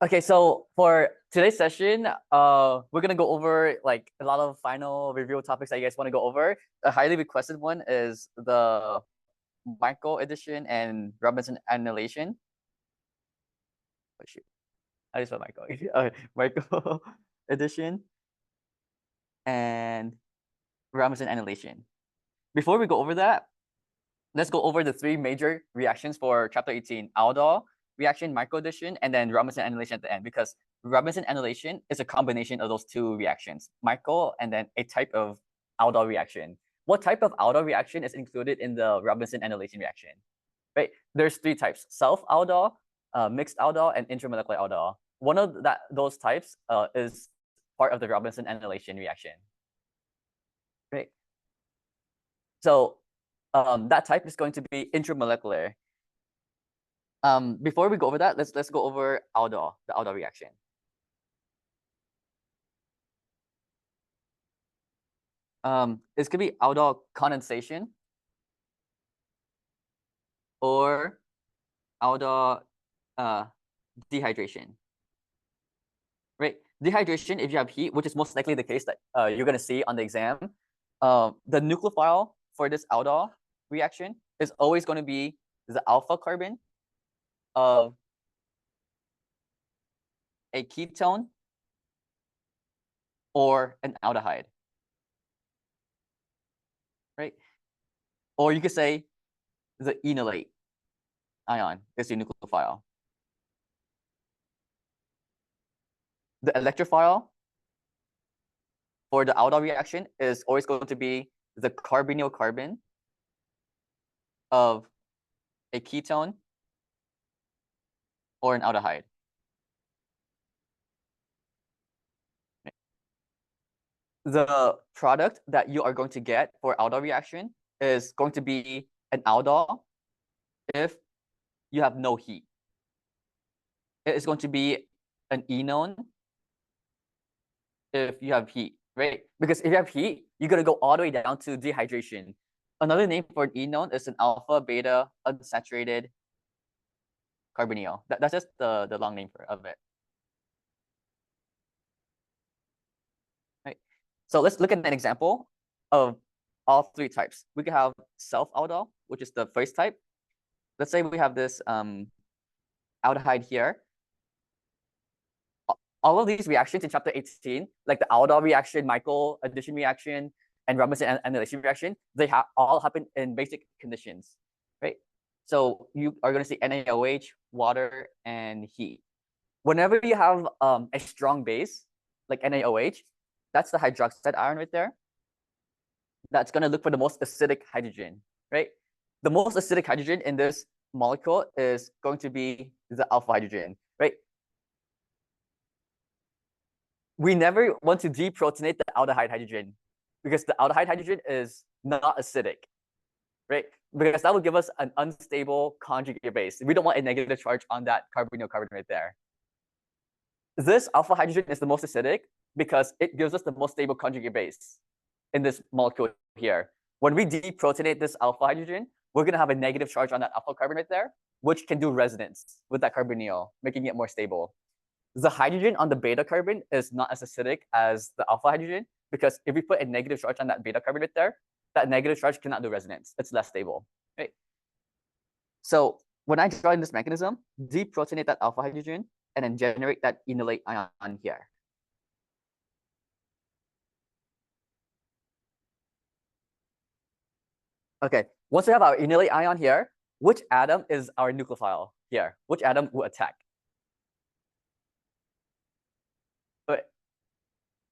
Okay, so for today's session, we're gonna go over like a lot of final review topics that you guys want to go over. A highly requested one is the micro addition and Robinson annulation. Oh shoot, I just spelled micro. Micro addition and Robinson annulation. Before we go over that, let's go over the three major reactions for chapter 18: Aldol reaction, micro addition, and then Robinson annulation at the end, because Robinson annulation is a combination of those two reactions, micro and then a type of Aldol reaction. What type of Aldol reaction is included in the Robinson annulation reaction? Right, there's three types: self Aldol, mixed Aldol, and intramolecular Aldol. One of those types is part of the Robinson annulation reaction. Right, so that type is going to be intramolecular. Before we go over that, let's go over Aldol, the Aldol reaction. It's gonna be Aldol condensation or Aldol dehydration. Right, dehydration, if you have heat, which is most likely the case that you're gonna see on the exam, the nucleophile for this Aldol reaction is always going to be the alpha carbon of a ketone or an aldehyde, right? Or you could say the enolate ion is your nucleophile. The electrophile for the Aldol reaction is always going to be the carbonyl carbon of a ketone or an aldehyde. The product that you are going to get for Aldol reaction is going to be an aldol if you have no heat. It is going to be an enone if you have heat, right? Because if you have heat, you're gonna go all the way down to dehydration. Another name for an enone is an alpha beta unsaturated carbonyl. That's just the long name of it. Right. So let's look at an example of all three types. We could have self aldol, which is the first type. Let's say we have this aldehyde here. All of these reactions in chapter 18, like the Aldol reaction, micro addition reaction, and Robinson annulation reaction, they all happen in basic conditions, right? So you are going to see NaOH, water, and heat. Whenever you have a strong base, like NaOH, that's the hydroxide ion right there. That's going to look for the most acidic hydrogen, right? The most acidic hydrogen in this molecule is going to be the alpha hydrogen, right? We never want to deprotonate the aldehyde hydrogen because the aldehyde hydrogen is not acidic, right? Because that would give us an unstable conjugate base. We don't want a negative charge on that carbonyl carbon right there. This alpha hydrogen is the most acidic because it gives us the most stable conjugate base in this molecule here. When we deprotonate this alpha hydrogen, we're going to have a negative charge on that alpha carbon right there, which can do resonance with that carbonyl, making it more stable. The hydrogen on the beta carbon is not as acidic as the alpha hydrogen, because if we put a negative charge on that beta carbon right there, that negative charge cannot do resonance. It's less stable, right? So when I draw in this mechanism, deprotonate that alpha hydrogen and then generate that enolate ion here. Okay, once we have our enolate ion here, which atom is our nucleophile here? Which atom will attack? Wait,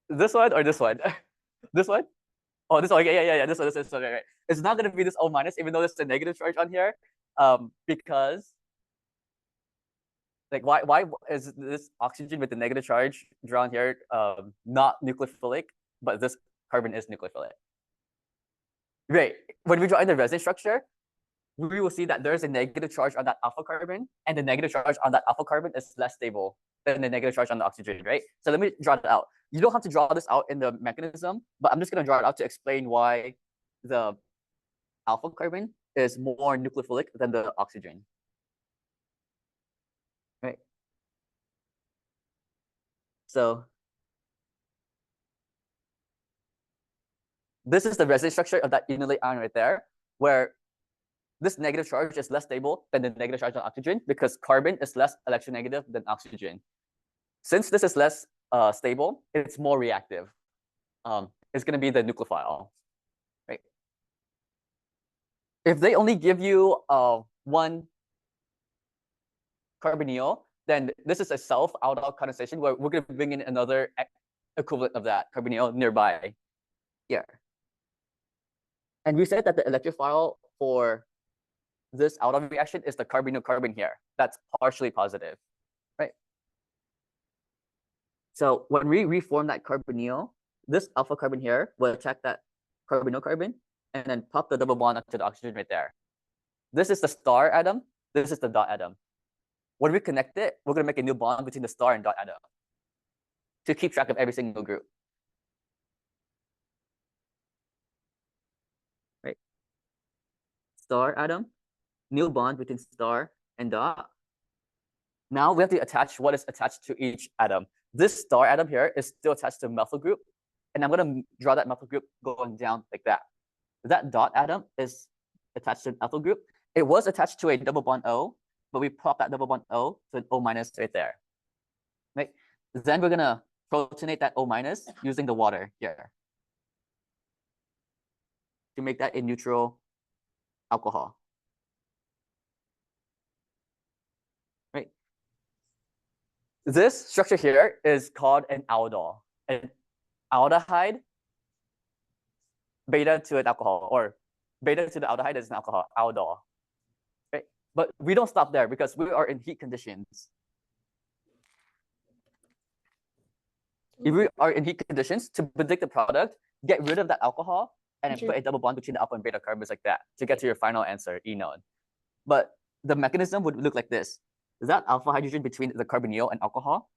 this one or this one? This one? Oh, this one. Okay, yeah. This one, right. It's not gonna be this O minus, even though there's a negative charge on here, because like why is this oxygen with the negative charge drawn here not nucleophilic, but this carbon is nucleophilic? Right. When we draw in the resonance structure, we will see that there's a negative charge on that alpha carbon, and the negative charge on that alpha carbon is less stable than the negative charge on the oxygen, right? So let me draw that out. You don't have to draw this out in the mechanism, but I'm just going to draw it out to explain why the alpha carbon is more nucleophilic than the oxygen, right? So this is the resonance structure of that enolate ion right there, where this negative charge is less stable than the negative charge on oxygen because carbon is less electronegative than oxygen. Since this is less stable, it's more reactive. It's going to be the nucleophile, right? If they only give you one carbonyl, then this is a self-Aldol condensation where we're going to bring in another equivalent of that carbonyl nearby here. And we said that the electrophile for this Aldol reaction is the carbonyl-carbon here. That's partially positive, right? So when we reform that carbonyl, this alpha carbon here will attack that carbonyl-carbon and then pop the double bond onto the oxygen right there. This is the star atom. This is the dot atom. When we connect it, we're going to make a new bond between the star and dot atom to keep track of every single group. Right? Star atom, new bond between star and dot. Now we have to attach what is attached to each atom. This star atom here is still attached to a methyl group, and I'm going to draw that methyl group going down like that. That dot atom is attached to an ethyl group. It was attached to a double bond O, but we pop that double bond O to an O minus right there. Right? Then we're going to protonate that O minus using the water here to make that a neutral alcohol. Right? This structure here is called an aldol, an aldehyde beta to an alcohol, or beta to the aldehyde is an alcohol, aldol. Right? But we don't stop there because we are in heat conditions. If we are in heat conditions, to predict the product, get rid of that alcohol and then put a double bond between the alpha and beta carbons like that to get to your final answer, enol. But the mechanism would look like this. That alpha hydrogen between the carbonyl and alcohol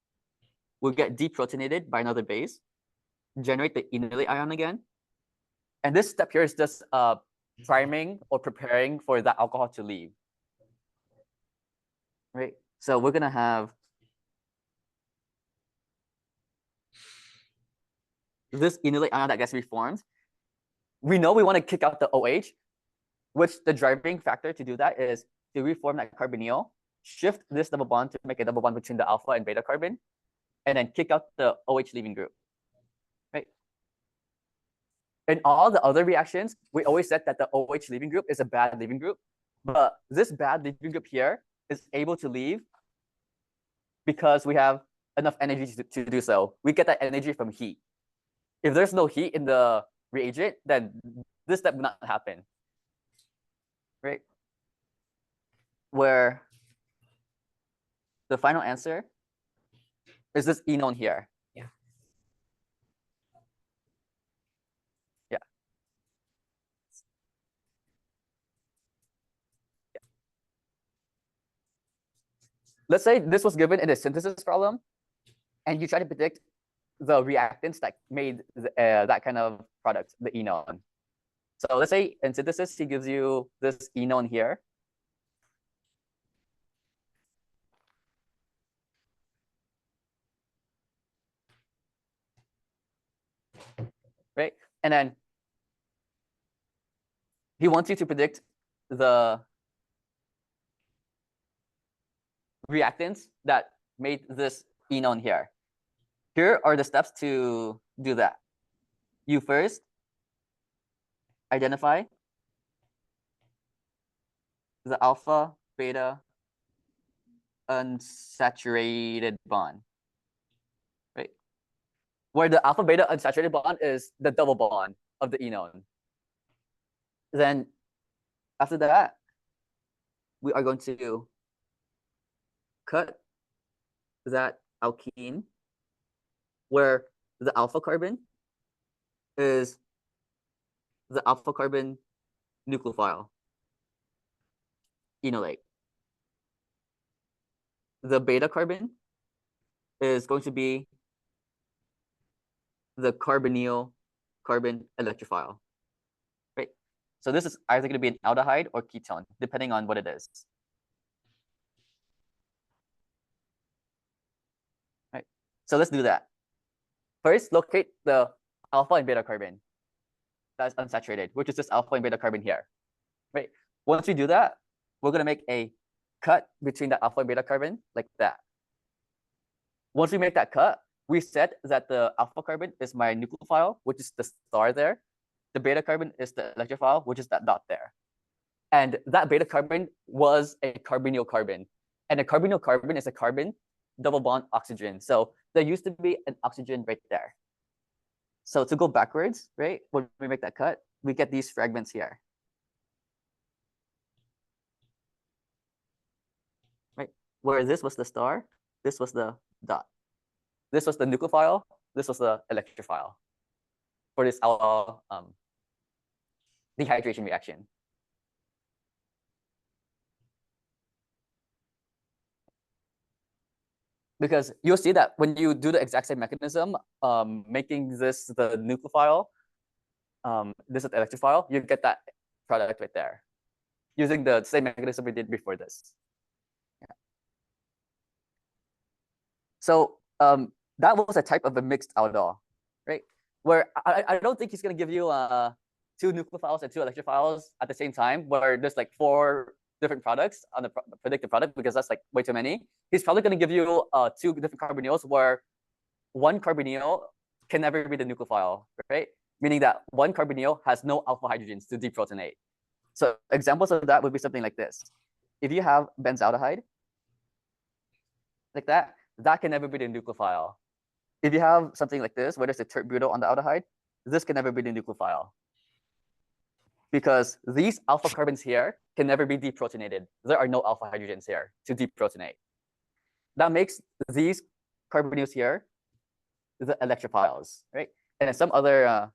will get deprotonated by another base, generate the enolate ion again. And this step here is just priming or preparing for that alcohol to leave. Right? So we're going to have this enolate ion that gets reformed. We know we want to kick out the OH, which the driving factor to do that is to reform that carbonyl, shift this double bond to make a double bond between the alpha and beta carbon, and then kick out the OH leaving group. Right? In all the other reactions, we always said that the OH leaving group is a bad leaving group, but this bad leaving group here is able to leave because we have enough energy to do so. We get that energy from heat. If there's no heat in the reagent, then this step would not happen. Right? Where the final answer is this enol here. Yeah. Yeah. Let's say this was given in a synthesis problem, and you try to predict the reactants that made that kind of product, the enol. So let's say in synthesis, he gives you this enol here. Right? And then he wants you to predict the reactants that made this enol here. Here are the steps to do that. You first identify the alpha beta unsaturated bond, right? Where the alpha beta unsaturated bond is the double bond of the enol. Then after that, we are going to cut that alkene where the alpha carbon is the alpha carbon nucleophile, enolate. The beta carbon is going to be the carbonyl carbon electrophile, right? So this is either going to be an aldehyde or ketone, depending on what it is. Right. So let's do that. First, locate the alpha and beta carbon that's unsaturated, which is this alpha and beta carbon here, right? Once we do that, we're gonna make a cut between the alpha and beta carbon like that. Once we make that cut, we said that the alpha carbon is my nucleophile, which is the star there. The beta carbon is the electrophile, which is that dot there. And that beta carbon was a carbonyl carbon. And a carbonyl carbon is a carbon double bond oxygen. So there used to be an oxygen right there. So to go backwards, right, when we make that cut, we get these fragments here. Right, where this was the star, this was the dot. This was the nucleophile, this was the electrophile for this Aldol dehydration reaction. Because you'll see that when you do the exact same mechanism, making this the nucleophile, this is the electrophile, you get that product right there, using the same mechanism we did before this. Yeah. So that was a type of a mixed Aldol, right? Where I don't think he's gonna give you 2 nucleophiles and 2 electrophiles at the same time, where there's like 4 different products on the predicted product, because that's like way too many. He's probably going to give you 2 different carbonyls where one carbonyl can never be the nucleophile, right? Meaning that one carbonyl has no alpha hydrogens to deprotonate. So examples of that would be something like this. If you have benzaldehyde, like that can never be the nucleophile. If you have something like this, where there's a tert-butyl on the aldehyde, this can never be the nucleophile. Because these alpha carbons here can never be deprotonated. There are no alpha hydrogens here to deprotonate. That makes these carbonyls here the electrophiles, right? And then some other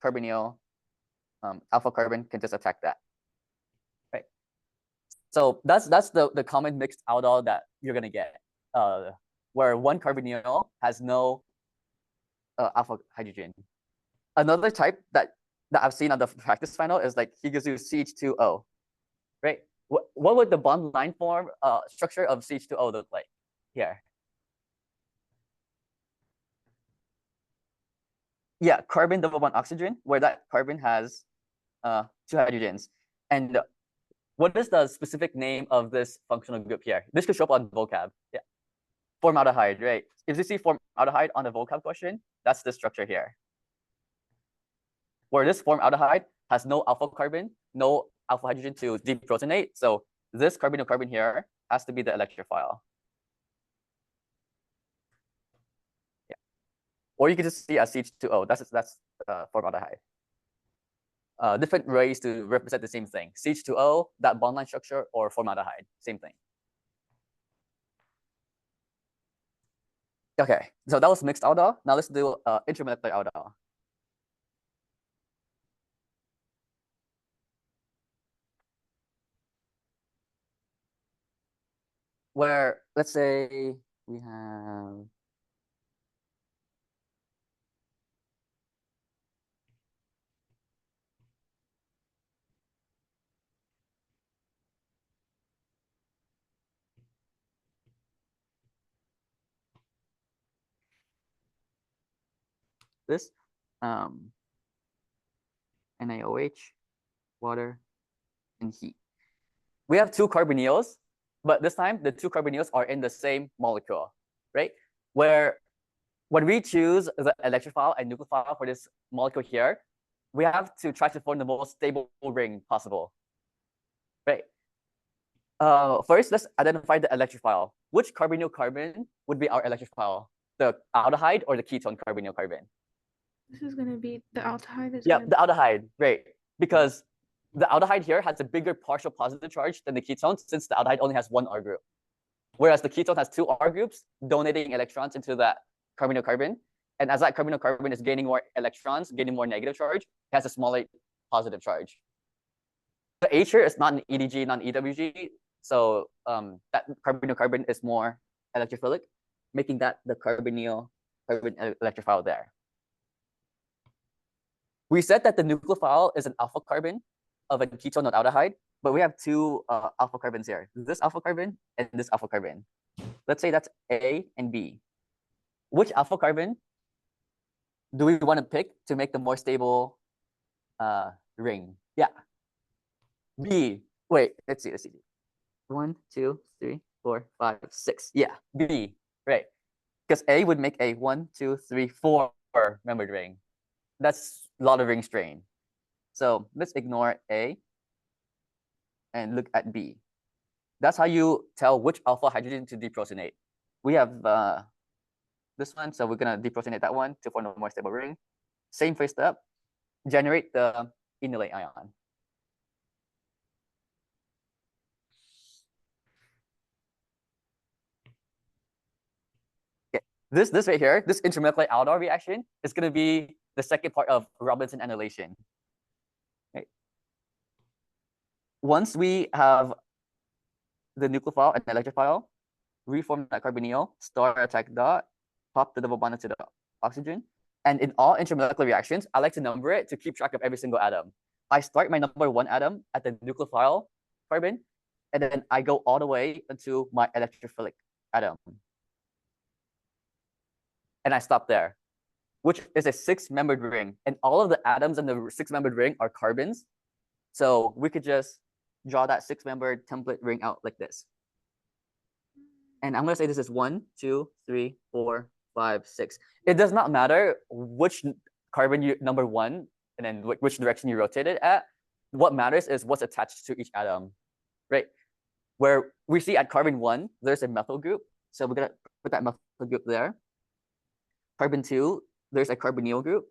carbonyl alpha carbon can just attack that, right? So that's the common mixed aldol that you're gonna get, where one carbonyl has no alpha hydrogen. Another type that I've seen on the practice final is like he gives you CH2O, right? What would the bond line form structure of CH2O look like here? Yeah, carbon double bond oxygen, where that carbon has 2 hydrogens. And what is the specific name of this functional group here? This could show up on vocab. Yeah, formaldehyde, right? If you see formaldehyde on the vocab question, that's the structure here, where this formaldehyde has no alpha carbon, no alpha hydrogen to deprotonate. So this carbonyl carbon here has to be the electrophile. Yeah. Or you can just see as CH2O. That's formaldehyde. Different ways to represent the same thing. CH2O, that bond line structure, or formaldehyde, same thing. Okay, so that was mixed aldol. Now let's do intermolecular aldol. Where, let's say we have this NaOH, water, and heat. We have 2 carbonyls, but this time the 2 carbonyls are in the same molecule, right? Where when we choose the electrophile and nucleophile for this molecule here, we have to try to form the most stable ring possible, right? First, let's identify the electrophile. Which carbonyl carbon would be our electrophile? The aldehyde or the ketone carbonyl carbon? This is going to be the aldehyde. Yeah, the aldehyde, right? Because the aldehyde here has a bigger partial positive charge than the ketone, since the aldehyde only has 1 R group. Whereas the ketone has 2 R groups, donating electrons into that carbonyl carbon. And as that carbonyl carbon is gaining more electrons, gaining more negative charge, it has a smaller positive charge. The H here is not an EDG, not an EWG. So that carbonyl carbon is more electrophilic, making that the carbonyl carbon electrophile there. We said that the nucleophile is an alpha carbon of a ketone, not aldehyde, but we have 2 alpha carbons here. This alpha carbon and this alpha carbon. Let's say that's A and B. which alpha carbon do we want to pick to make the more stable ring? Yeah. B. Wait, let's see. 1, 2, 3, 4, 5, 6. Yeah, B. Right. Because A would make a 1, 2, 3, 4 membered ring. That's a lot of ring strain. So let's ignore A and look at B. That's how you tell which alpha hydrogen to deprotonate. We have this one, so we're gonna deprotonate that one to form a more stable ring. Same first step, generate the enolate ion. Okay. This right here, this intermolecular Aldol reaction is gonna be the second part of Robinson annulation. Okay. Once we have the nucleophile and the electrophile, reform that carbonyl, star attack dot, pop the double bond into the oxygen. And in all intermolecular reactions, I like to number it to keep track of every single atom. I start my number 1 atom at the nucleophile carbon, and then I go all the way into my electrophilic atom. And I stop there, which is a 6-membered ring. And all of the atoms in the 6-membered ring are carbons. So we could just draw that 6-membered template ring out like this. And I'm going to say this is 1, 2, 3, 4, 5, 6. It does not matter which carbon you number 1 and then which direction you rotate it at. What matters is what's attached to each atom, right? Where we see at carbon 1, there's a methyl group. So we're going to put that methyl group there. Carbon 2, there's a carbonyl group.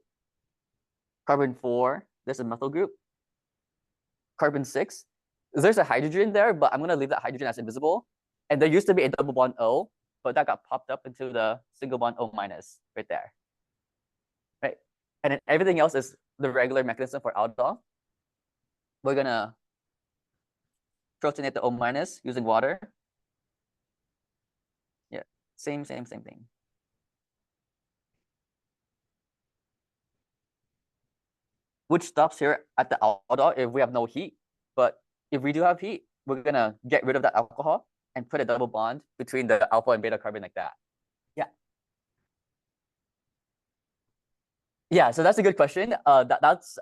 Carbon 4, there's a methyl group. Carbon 6, there's a hydrogen there, but I'm going to leave that hydrogen as invisible. And there used to be a double bond O, but that got popped up into the single bond O minus right there. Right. And then everything else is the regular mechanism for Aldol. We're gonna protonate the O minus using water. Yeah, same thing. Which stops here at the Aldol if we have no heat. But if we do have heat, we're gonna get rid of that alcohol and put a double bond between the alpha and beta carbon like that. Yeah, so that's a good question. That's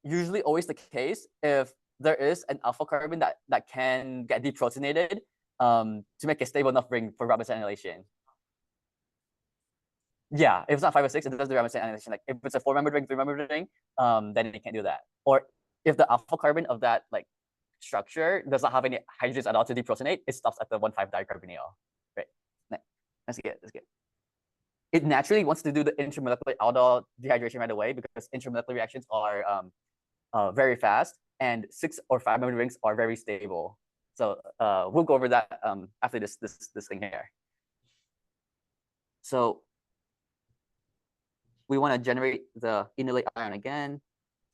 usually always the case if there is an alpha carbon that can get deprotonated to make a stable enough ring for Robinson annulation. Yeah, if it's not 5 or 6, it does the Robinson annulation. Like if it's a 4-membered ring, 3-membered ring, then it can't do that. Or if the alpha carbon of that like structure does not have any hydrogens at all to deprotonate, it stops at the 1,5-dicarbonyl. Right. That's good. It naturally wants to do the intermolecular aldol dehydration right away because intermolecular reactions are very fast, and 6 or 5-membered rings are very stable. So we'll go over that after this thing here. So we want to generate the enolate ion again,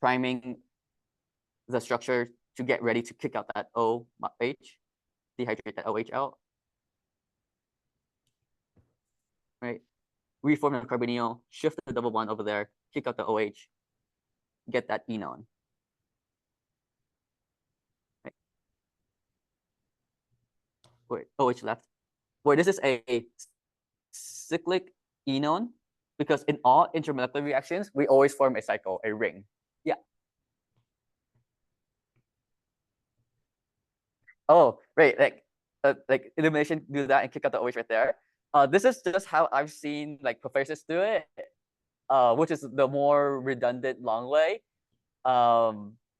priming the structure to get ready to kick out that OH, dehydrate that OH out. Right. Reform the carbonyl, shift the double bond over there, kick out the OH, get that enone. Right. Wait, OH left. Wait, this is a cyclic enone because in all intermolecular reactions, we always form a cycle, a ring. Yeah. Oh, right. Like elimination, do that and kick out the OH right there. This is just how I've seen like professors do it, which is the more redundant long way.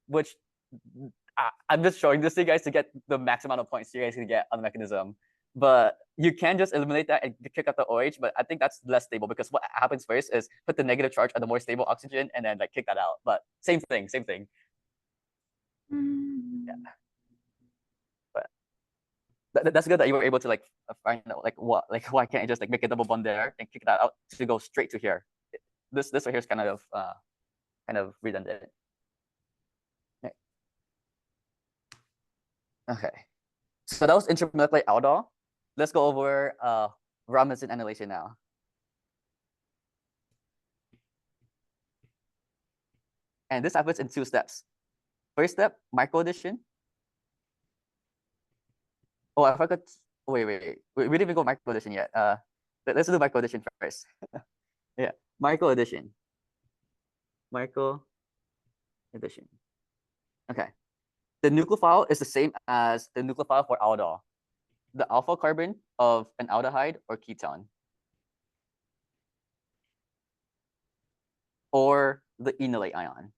Which I'm just showing this to you guys to get the max amount of points you guys can get on the mechanism. But you can just eliminate that and kick out the OH, but I think that's less stable because what happens first is put the negative charge on the more stable oxygen and then like kick that out. But same thing. Yeah. But that's good that you were able to like find out like what, like why can't I just like make a double bond there and kick that out to go straight to here. This right here is kind of redundant. Okay. So that was intermolecular aldol. Let's go over Robinson annulation now. And this happens in 2 steps. First step, microaddition. Oh, I forgot. Wait. We didn't even go microaddition yet. Let's do microaddition first. Yeah, microaddition. Microaddition. Okay. The nucleophile is the same as the nucleophile for aldol, the alpha carbon of an aldehyde or ketone, or the enolate ion.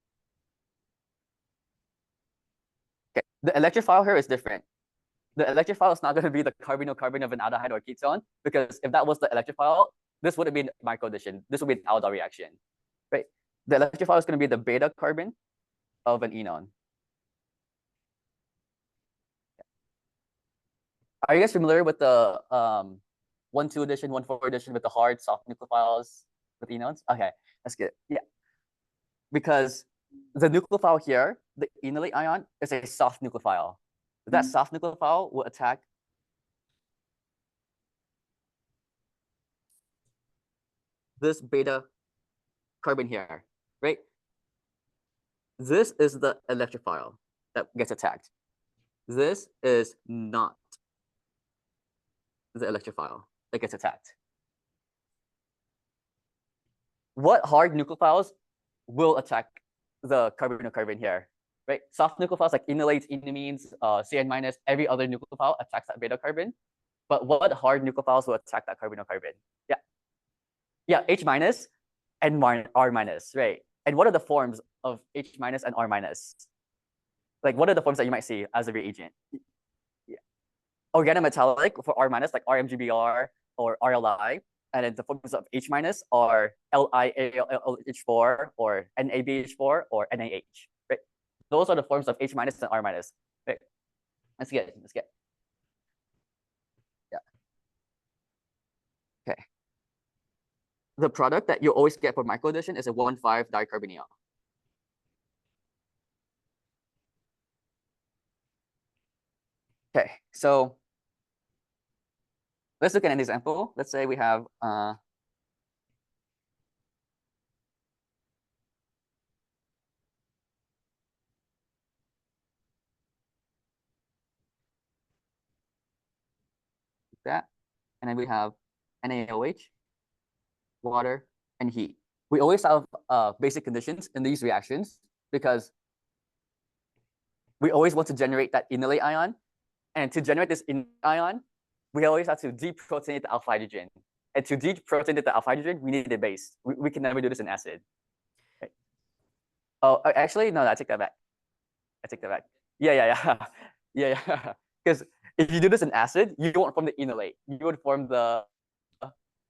Okay, the electrophile here is different. The electrophile is not going to be the carbonyl carbon of an aldehyde or ketone, because if that was the electrophile, this would have been microaddition. This would be an aldol reaction, right? The electrophile is going to be the beta carbon of an enone. Are you guys familiar with the 1,2 addition, 1,4 addition with the hard soft nucleophiles with enones? Okay, that's good. Yeah, because the nucleophile here, the enolate ion, is a soft nucleophile. That soft nucleophile will attack this beta carbon here, right? This is the electrophile that gets attacked. This is not the electrophile that gets attacked. What hard nucleophiles will attack the carbon here, right? Soft nucleophiles like enolates, enamines, CN minus, every other nucleophile attacks that beta carbon. But what hard nucleophiles will attack that carbon? Yeah. Yeah, H minus and R minus, right? And what are the forms of H minus and R minus? Like, what are the forms that you might see as a reagent? Yeah. Organometallic for R minus, like RMGBr or RLI. And then the forms of H minus are LiAlH4 or NABH4 or NaH, right? Those are the forms of H minus and R minus, right? Let's get. Yeah. Okay. The product that you always get for microaddition is a 1,5-dicarbonyl. Okay, so let's look at an example. Let's say we have that, and then we have NaOH, water, and heat. We always have basic conditions in these reactions because we always want to generate that enolate ion. And to generate this ion, we always have to deprotonate the alpha hydrogen. And to deprotonate the alpha hydrogen, we need a base. We can never do this in acid. Right? Oh, actually, no, I take that back. Yeah. Yeah. Because if you do this in acid, you won't form the enolate. You would form the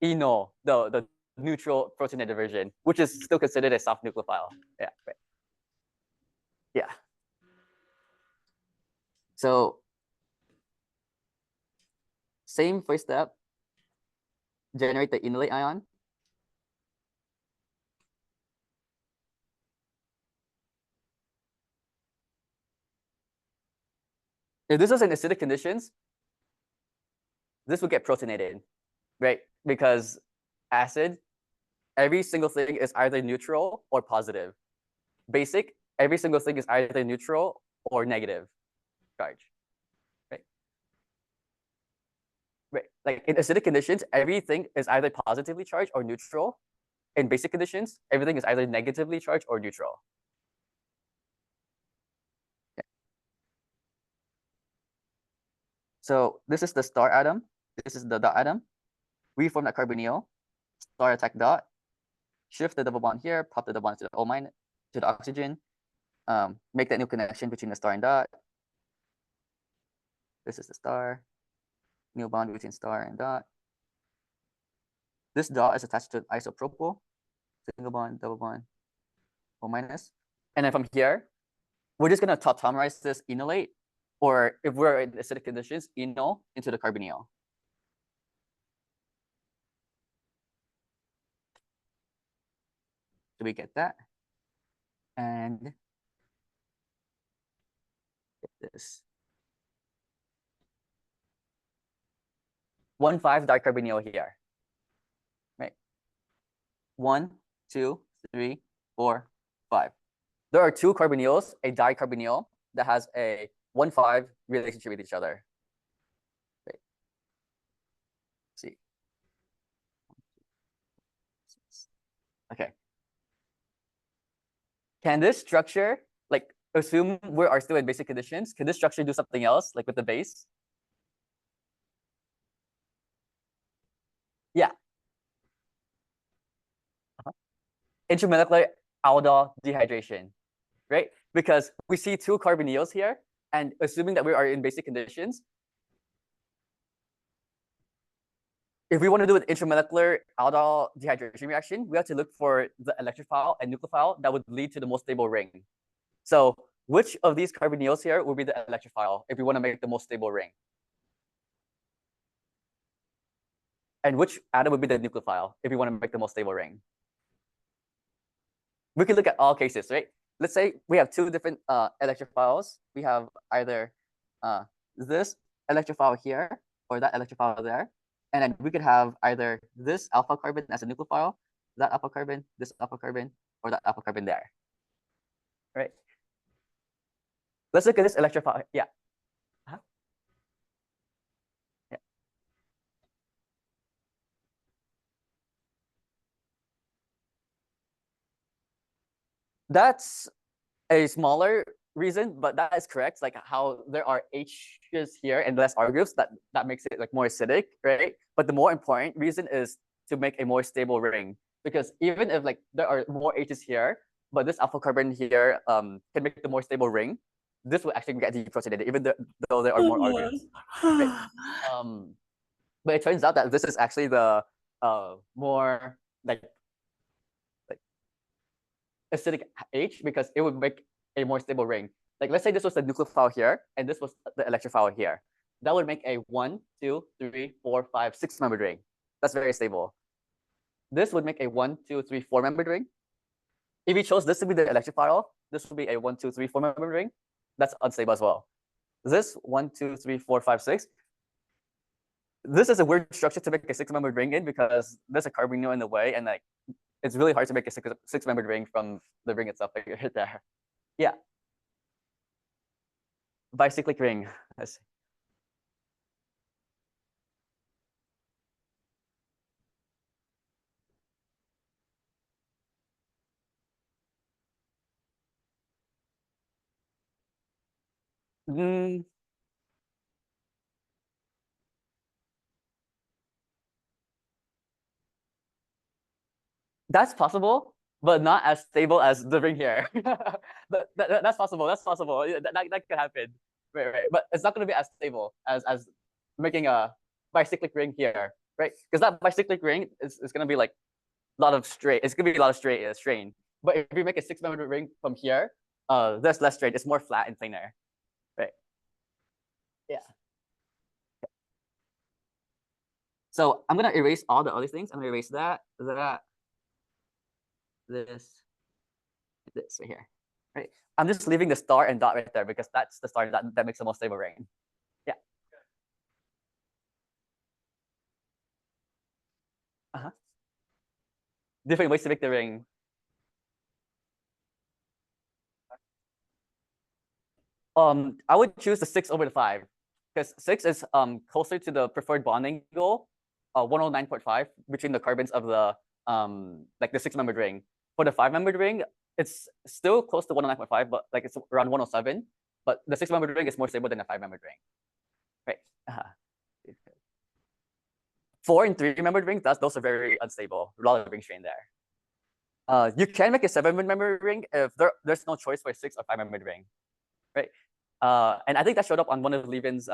enol, the neutral protonated version, which is still considered a soft nucleophile. Yeah, right. Yeah. So same first step, generate the enolate ion. If this was in acidic conditions, this would get protonated, right? Because acid, every single thing is either neutral or positive. Basic, every single thing is either neutral or negative charge, right? Right. Like in acidic conditions, everything is either positively charged or neutral. In basic conditions, everything is either negatively charged or neutral. Okay. So this is the star atom. This is the dot atom. We form that carbonyl, star attack dot, shift the double bond here, pop the double bond to the O minus, to the oxygen, make that new connection between the star and dot. This is the star, new bond between star and dot. This dot is attached to isopropyl, single bond, double bond, O minus. And then from here, we're just gonna tautomerize this enolate, or if we're in acidic conditions, enol into the carbonyl. Do we get that? And get this. 1,5-dicarbonyl here, right? 1, 2, 3, 4, 5. There are 2 carbonyls, a dicarbonyl that has a 1,5 relationship with each other. Wait. See. Okay. Can this structure, like, assume we are still in basic conditions? Can this structure do something else, like with the base? Yeah. Intramolecular aldol dehydration, right? Because we see two carbonyls here, and assuming that we are in basic conditions, if we want to do an intramolecular aldol dehydration reaction, we have to look for the electrophile and nucleophile that would lead to the most stable ring. So which of these carbonyls here will be the electrophile if we want to make the most stable ring? And which atom would be the nucleophile if we want to make the most stable ring? We can look at all cases, right? Let's say we have two different electrophiles. We have either this electrophile here or that electrophile there. And then we could have either this alpha carbon as a nucleophile, that alpha carbon, this alpha carbon, or that alpha carbon there, right? Let's look at this electrophile. Yeah. Uh-huh. Yeah. That's a smaller reason, but that is correct. Like how there are H's here and less R groups, that makes it like more acidic, right? But the more important reason is to make a more stable ring, because even if like there are more H's here, but this alpha carbon here can make the more stable ring, this will actually get deprotonated, even though there are more R groups. Right? But it turns out that this is actually the more like acidic H, because it would make a more stable ring. Like let's say this was the nucleophile here and this was the electrophile here. That would make a 1, 2, 3, 4, 5, 6 membered ring. That's very stable. This would make a 1, 2, 3, 4 membered ring. If you chose this to be the electrophile, this would be a 1, 2, 3, 4 membered ring. That's unstable as well. This 1, 2, 3, 4, 5, 6. This is a weird structure to make a 6-membered ring in, because there's a carbonyl in the way, and like it's really hard to make a 6-membered ring from the ring itself right there. Yeah. Bicyclic ring. Let's see. That's possible, but not as stable as the ring here. That's possible. That's possible. That could happen. Right. But it's not going to be as stable as making a bicyclic ring here, right? Because that bicyclic ring is going to be like a lot of strain. It's going to be a lot of strain. But if you make a 6-membered ring from here, there's less strain. It's more flat and planar, right? Yeah. So I'm gonna erase all the other things. I'm gonna erase that, this right here, right? I'm just leaving the star and dot right there because that's the star that makes the most stable ring. Yeah. Different ways to make the ring. I would choose the 6 over the 5, because 6 is closer to the preferred bonding goal, 109.5 between the carbons of the like the 6-membered ring. For the 5-membered ring, it's still close to 109.5, but like it's around 107. But the 6-membered ring is more stable than the 5-membered ring, right? 4 and 3-membered rings, those are very unstable. A lot of ring strain there. You can make a 7-membered ring if there's no choice for a 6 or 5-membered ring, right? And I think that showed up on one of Levin's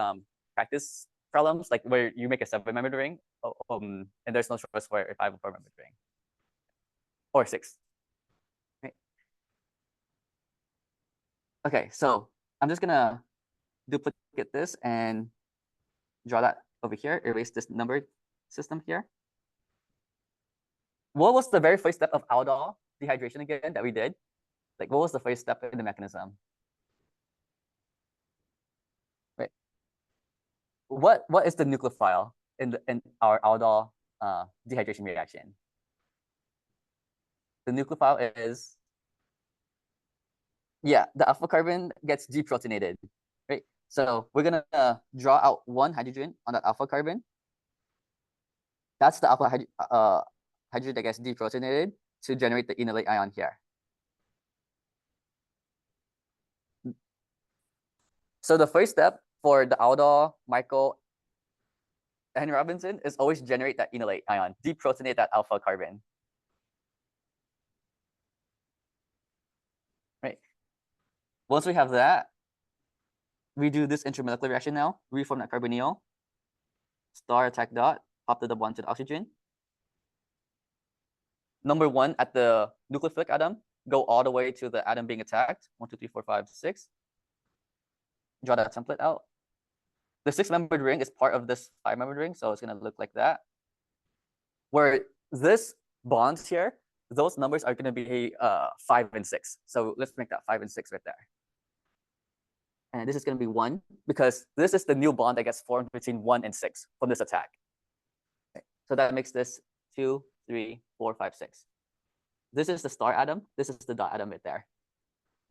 practice problems, like where you make a 7-membered ring, and there's no choice for a 5 or 4-membered ring, or 6. Right? Okay, so I'm just gonna duplicate this and draw that over here. Erase this numbered system here. What was the very first step of aldol dehydration again that we did? Like, what was the first step in the mechanism? Right. What is the nucleophile in our aldol dehydration reaction? The nucleophile is, yeah, the alpha carbon gets deprotonated, right? So we're gonna draw out one hydrogen on that alpha carbon. That's the alpha hydrogen that gets deprotonated. to generate the enolate ion here. So the first step for the Aldol, Michael, and Robinson is always generate that enolate ion, deprotonate that alpha carbon. Right. Once we have that, we do this intramolecular reaction now, reform that carbonyl, star attack dot, pop the double bond to the oxygen. Number 1 at the nucleophilic atom, go all the way to the atom being attacked. 1, 2, 3, 4, 5, 6. Draw that template out. The 6-membered ring is part of this 5-membered ring, so it's going to look like that. Where this bonds here, those numbers are going to be 5 and 6. So let's make that 5 and 6 right there. And this is going to be 1 because this is the new bond that gets formed between 1 and 6 from this attack. Okay. So that makes this 2, 3, 4, 5, 6. This is the star atom. This is the dot atom right there.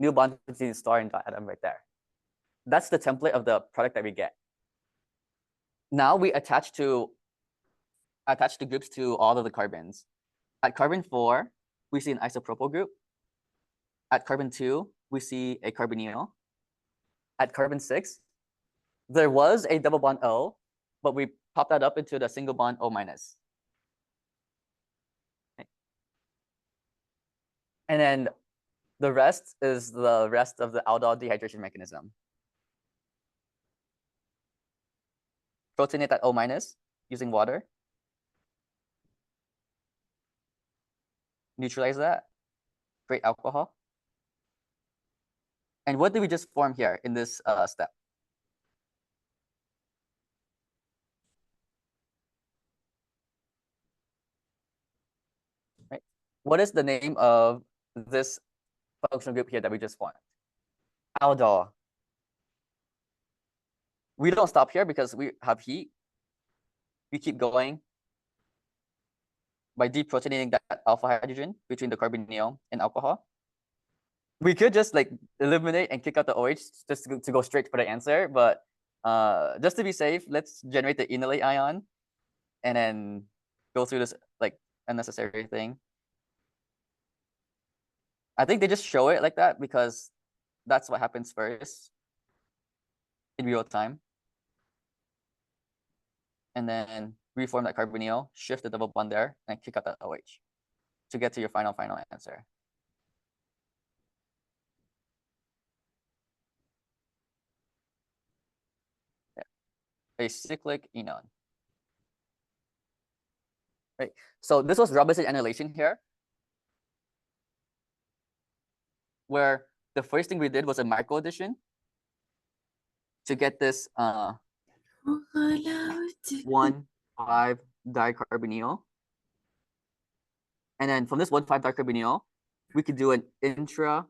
New bond between star and dot atom right there. That's the template of the product that we get. Now we attach the groups to all of the carbons. At carbon 4, we see an isopropyl group. At carbon 2, we see a carbonyl. At carbon 6, there was a double bond O, but we popped that up into the single bond O minus. Okay. And then the rest is the rest of the aldol dehydration mechanism. Protonate that O minus using water. Neutralize that. Create alcohol. And what did we just form here in this step? Right. What is the name of this functional group here that we just formed? Aldol. We don't stop here because we have heat. We keep going by deprotonating that alpha hydrogen between the carbonyl and alcohol. We could just like eliminate and kick out the OH just to go straight for the answer, but just to be safe, let's generate the enolate ion and then go through this like unnecessary thing. I think they just show it like that because that's what happens first in real time. And then reform that carbonyl, shift the double bond there, and kick out that OH to get to your final answer. Yeah. A cyclic enol. Right. So this was Robinson annulation here, where the first thing we did was a micro addition to get this 1,5-dicarbonyl. And then from this 1,5-dicarbonyl, we could do an intramolecular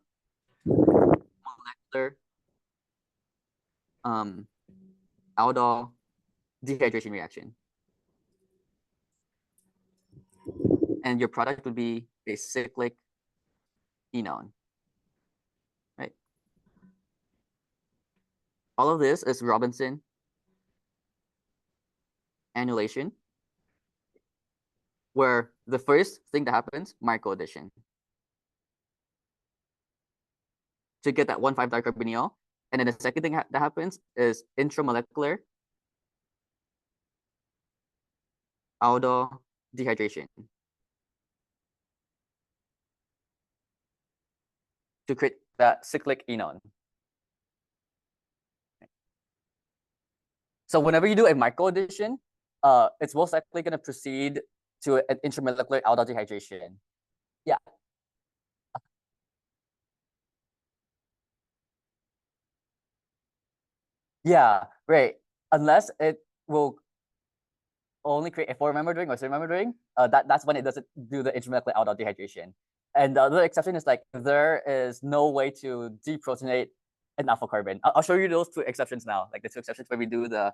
aldol dehydration reaction. And your product would be a cyclic enol. Right? All of this is Robinson annulation, where the first thing that happens, micro addition. To get that 1,5-dicarbonyl. And then the second thing that happens is intramolecular aldol dehydration to create that cyclic enol. So whenever you do a micro addition, it's most likely going to proceed to an intramolecular aldol dehydration. Yeah. Yeah, right. Unless it will only create a 4-membered ring or 3-membered ring, that's when it doesn't do the intramolecular aldol dehydration. And the other exception is like there is no way to deprotonate an alpha carbon. I'll show you those 2 exceptions now, like the 2 exceptions where we do the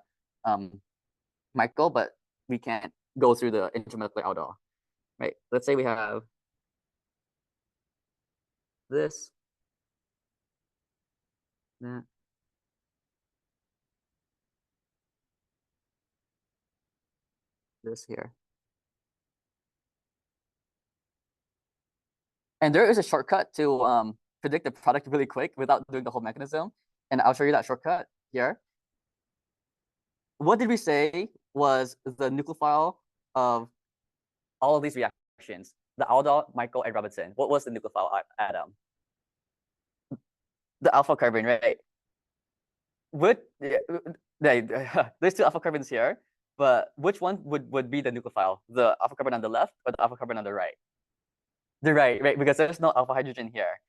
micro, but we can't go through the intramolecular aldol. Right? Let's say we have this, that, this here. And there is a shortcut to predict the product really quick without doing the whole mechanism. And I'll show you that shortcut here. What did we say was the nucleophile of all of these reactions? The Aldol, Michael, and Robinson. What was the nucleophile atom? The alpha carbon, right? There's two alpha carbons here, but which one would be the nucleophile? The alpha carbon on the left or the alpha carbon on the right? The right, because there's no alpha hydrogen here.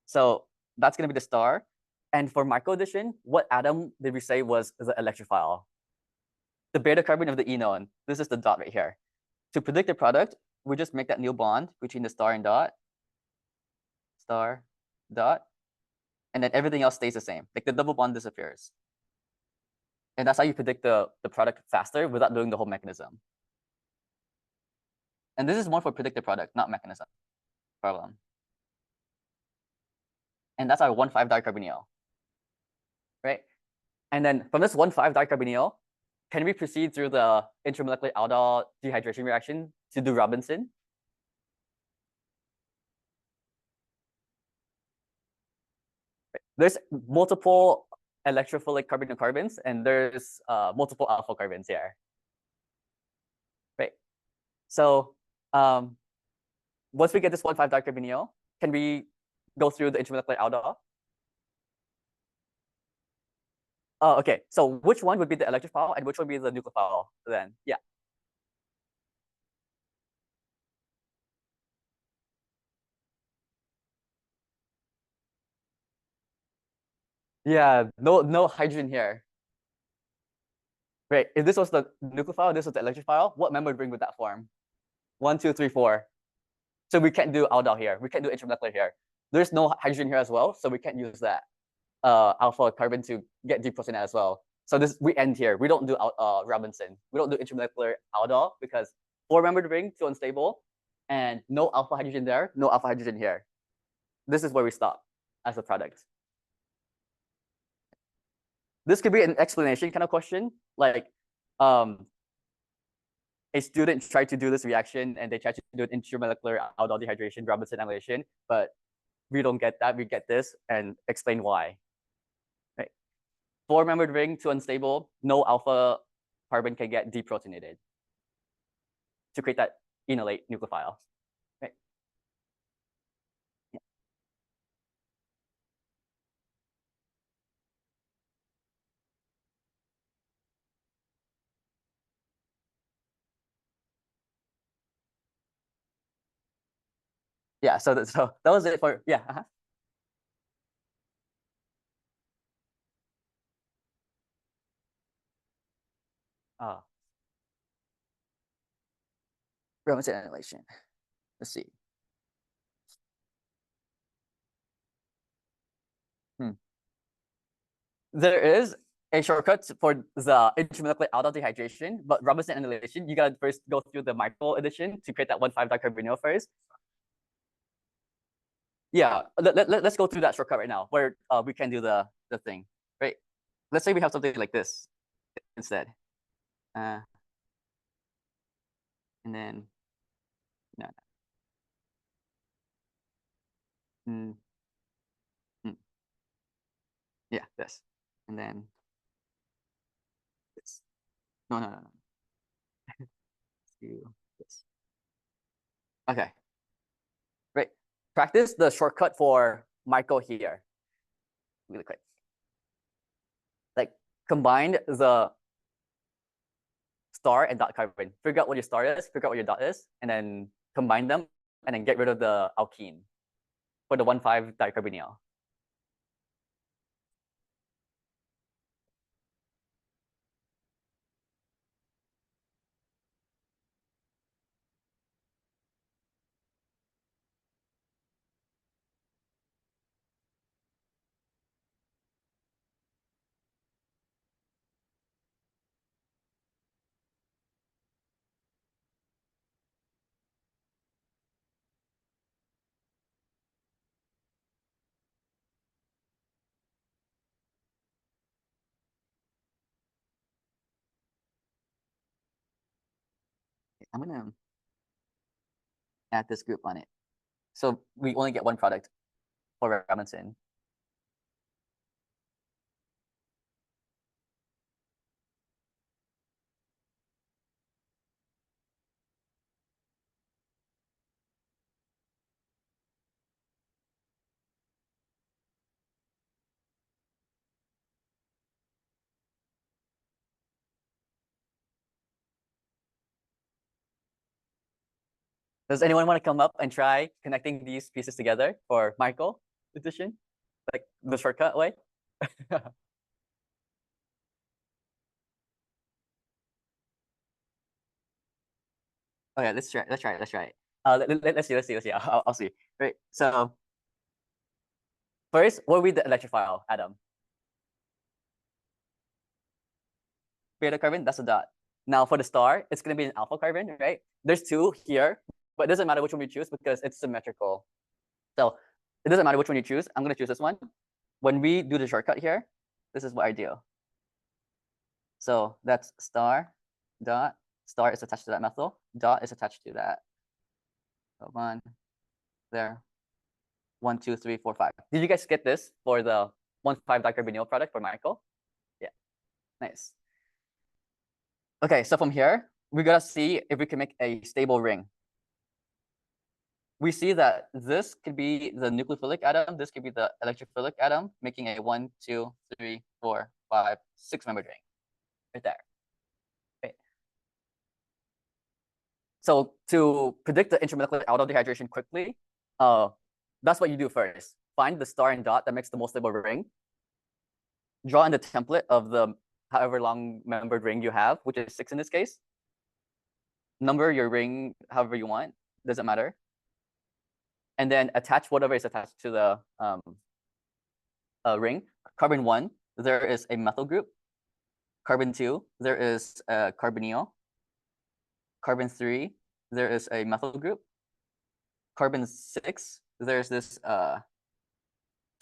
So that's gonna be the star. And for Michael addition, what atom did we say was the electrophile? The beta carbon of the enone. This is the dot right here. To predict the product, we just make that new bond between the star and dot, star, dot, and then everything else stays the same. Like the double bond disappears. And that's how you predict the product faster without doing the whole mechanism. And this is more for predict the product, not mechanism problem. And that's our 1,5-dicarbonyl, right? And then from this 1,5-dicarbonyl, can we proceed through the intermolecular aldol dehydration reaction to do Robinson? There's multiple electrophilic carbons, and there's multiple alpha carbons here, right? So once we get this 1,5-dicarbonyl, can we go through the intermolecular aldol? Oh, okay. So which one would be the electrophile and which would be the nucleophile then? Yeah. Yeah, no hydrogen here. Right. If this was the nucleophile, this was the electrophile, what member would bring with that form? 1, 2, 3, 4. So we can't do aldol here. We can't do intermolecular here. There's no hydrogen here as well, so we can't use that alpha carbon to get deprotonated as well. So we end here. We don't do Robinson. We don't do intermolecular aldol because 4-membered ring, too unstable, and no alpha hydrogen there, no alpha hydrogen here. This is where we stop as a product. This could be an explanation kind of question, like a student tried to do this reaction and they tried to do an intermolecular aldol dehydration, Robinson annulation, but we don't get that. We get this and explain why. Right. 4-membered ring, too unstable, no alpha carbon can get deprotonated to create that enolate nucleophile. Right. Yeah. Yeah, so that was it for, yeah. Uh, Robinson annulation. Let's see. There is a shortcut for the intermolecular aldol dehydration, but Robinson annulation, you gotta first go through the Michael addition to create that 1,5-dicarbonyl first. Yeah, let's go through that shortcut right now, where we can do the thing, right? Let's say we have something like this instead. And then, no. Mm, mm, yeah, this. And then this. No. Do this. Okay, right. Practice the shortcut for Michael here, really quick. Like, combine the star and dot carbon. Figure out what your star is, figure out what your dot is, and then combine them, and then get rid of the alkene for the 1,5-dicarbonyl. I'm gonna add this group on it. So we only get one product for Robinson. Does anyone want to come up and try connecting these pieces together for Michael addition? Like the shortcut way? Okay, let's try. Let's try it. Let's try it. Let's see. Let's see. Let's see. I'll see. Right. So first, what would be the electrophile atom? Beta carbon. That's a dot. Now for the star, it's gonna be an alpha carbon, right? There's two here, but it doesn't matter which one we choose because it's symmetrical. So it doesn't matter which one you choose. I'm gonna choose this one. When we do the shortcut here, this is what I do. So that's star, dot, star is attached to that methyl, dot is attached to that. So one, there. 1, 2, 3, 4, 5. Did you guys get this for the 1,5-dicarbonyl product for Michael? Yeah, nice. Okay, so from here, we gotta see if we can make a stable ring. We see that this could be the nucleophilic atom, this could be the electrophilic atom, making a 1, 2, 3, 4, 5, 6-membered ring. Right there. Okay. So to predict the intramolecular aldol dehydration quickly, that's what you do first. Find the star and dot that makes the most stable ring. Draw in the template of the however long membered ring you have, which is 6 in this case. Number your ring however you want, doesn't matter. And then attach whatever is attached to the ring. Carbon 1, there is a methyl group. Carbon 2, there is a carbonyl. Carbon 3, there is a methyl group. Carbon 6, there's this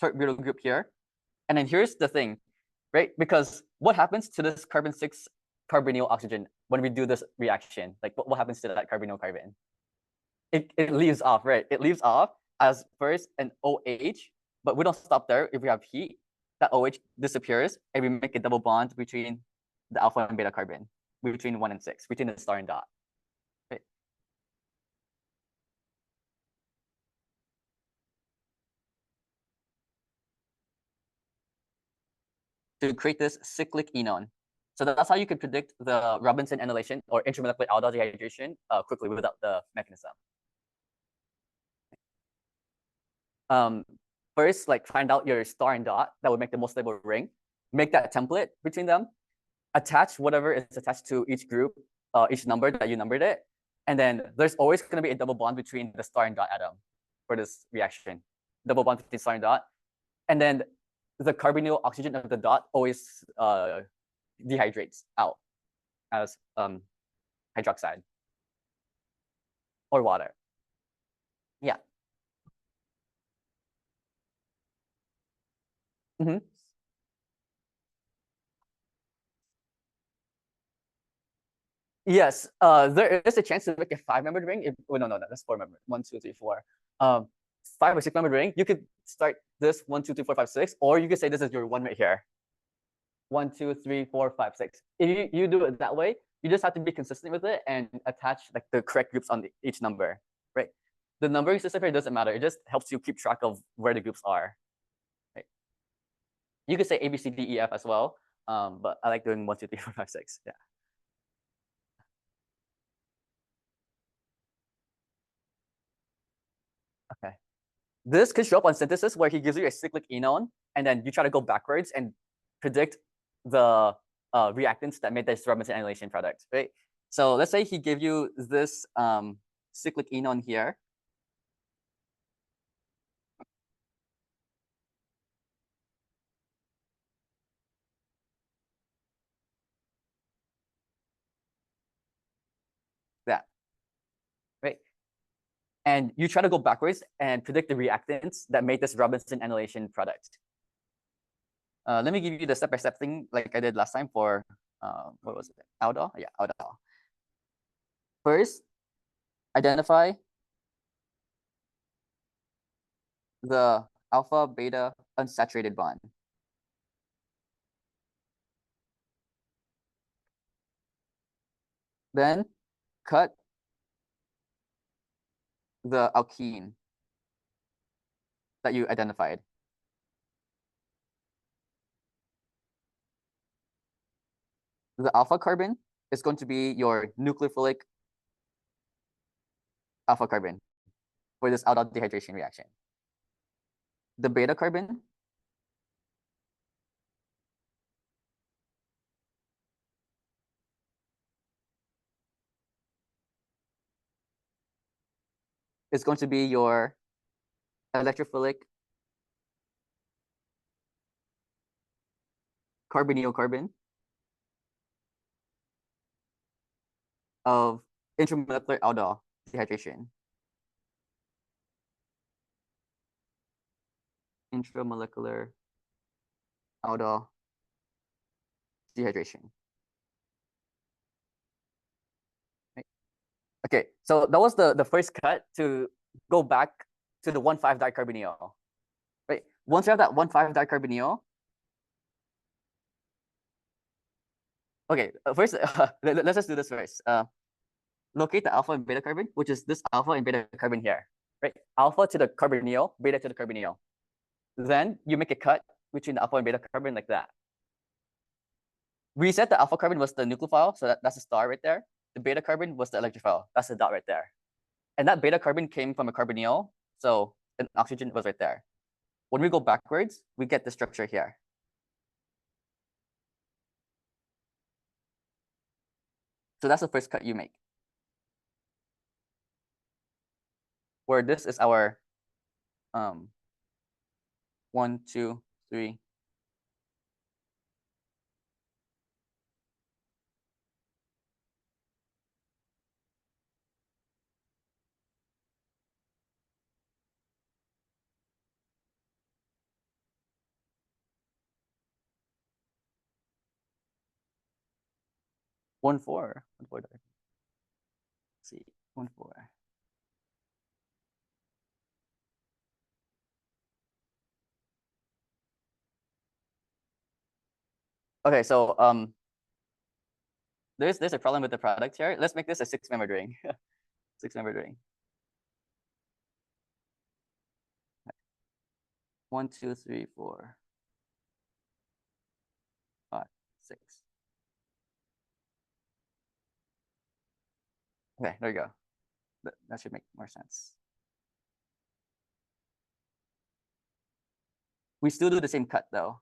tert-butyl group here. And then here's the thing, right? Because what happens to this carbon 6 carbonyl oxygen when we do this reaction? Like what happens to that carbonyl carbon? It leaves off, right? It leaves off as first an OH, but we don't stop there. If we have heat, that OH disappears and we make a double bond between the alpha and beta carbon, between 1 and 6, between the star and dot. Okay. To create this cyclic enone. So that's how you could predict the Robinson annulation or intramolecular aldol dehydration quickly without the mechanism. First, like find out your star and dot that would make the most stable ring. Make that template between them. Attach whatever is attached to each group, each number that you numbered it. And then there's always going to be a double bond between the star and dot atom for this reaction. Double bond between star and dot. And then the carbonyl oxygen of the dot always dehydrates out as hydroxide or water. Yeah. Mm-hmm. Yes, there is a chance to make a 5-membered ring. If, oh, no, that's 4-membered. 1, 2, 3, 4. 5 or 6-membered ring. You could start this 1, 2, 3, 4, 5, 6, or you could say this is your one right here. 1, 2, 3, 4, 5, 6. If you do it that way, you just have to be consistent with it and attach like the correct groups on each number, right? The numbering system here doesn't matter. It just helps you keep track of where the groups are. Right? You could say A, B, C, D, E, F as well, but I like doing 1, 2, 3, 4, 5, 6. Yeah. Okay. This could show up on synthesis where he gives you a cyclic enone, and then you try to go backwards and predict the reactants that made this Robinson annulation product, right? So let's say he gave you this cyclic enone here. That, right? And you try to go backwards and predict the reactants that made this Robinson annulation product. Let me give you the step-by-step thing like I did last time for, what was it? Aldol? Yeah, Aldol. First, identify the alpha beta unsaturated bond. Then cut the alkene that you identified. The alpha carbon is going to be your nucleophilic alpha carbon for this aldol dehydration reaction. The beta carbon is going to be your electrophilic carbonyl carbon of intramolecular aldol dehydration. Intramolecular aldol dehydration. Right. Okay, so that was the first cut to go back to the 1,5 dicarbonyl. Right. Once you have that 1,5 dicarbonyl, okay, first let's just do this first. Locate the alpha and beta carbon, which is this alpha and beta carbon here, right? Alpha to the carbonyl, beta to the carbonyl. Then you make a cut between the alpha and beta carbon like that. We said the alpha carbon was the nucleophile, so that's a star right there. The beta carbon was the electrophile, that's a dot right there. And that beta carbon came from a carbonyl, so an oxygen was right there. When we go backwards, we get the structure here. So that's the first cut you make. Where this is our 1, 2, 3. One four. Let's see, 1, 4. Okay, so there's a problem with the product here. Let's make this a 6-membered ring. 6-membered ring. 1, 2, 3, 4, 5, 6. Okay, there you go. That should make more sense. We still do the same cut though.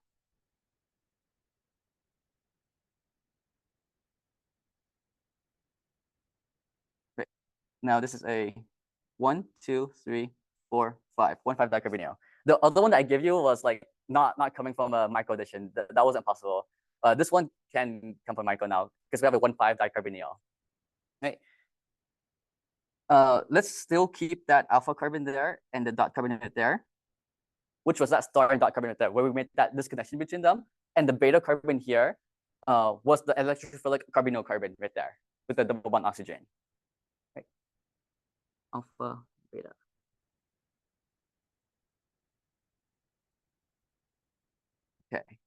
Right. Now this is a 1, 2, 3, 4, 5. 1,5 dicarbonyl. The other one that I give you was like not coming from a micro addition. That wasn't possible. This one can come from micro now because we have a 1,5 dicarbonyl. Right. Let's still keep that alpha carbon there and the dot carbon right there, which was that star and dot carbon right there, where we made that disconnection between them. And the beta carbon here was the electrophilic carbonyl carbon right there with the double bond oxygen. Right. Alpha, beta. Okay.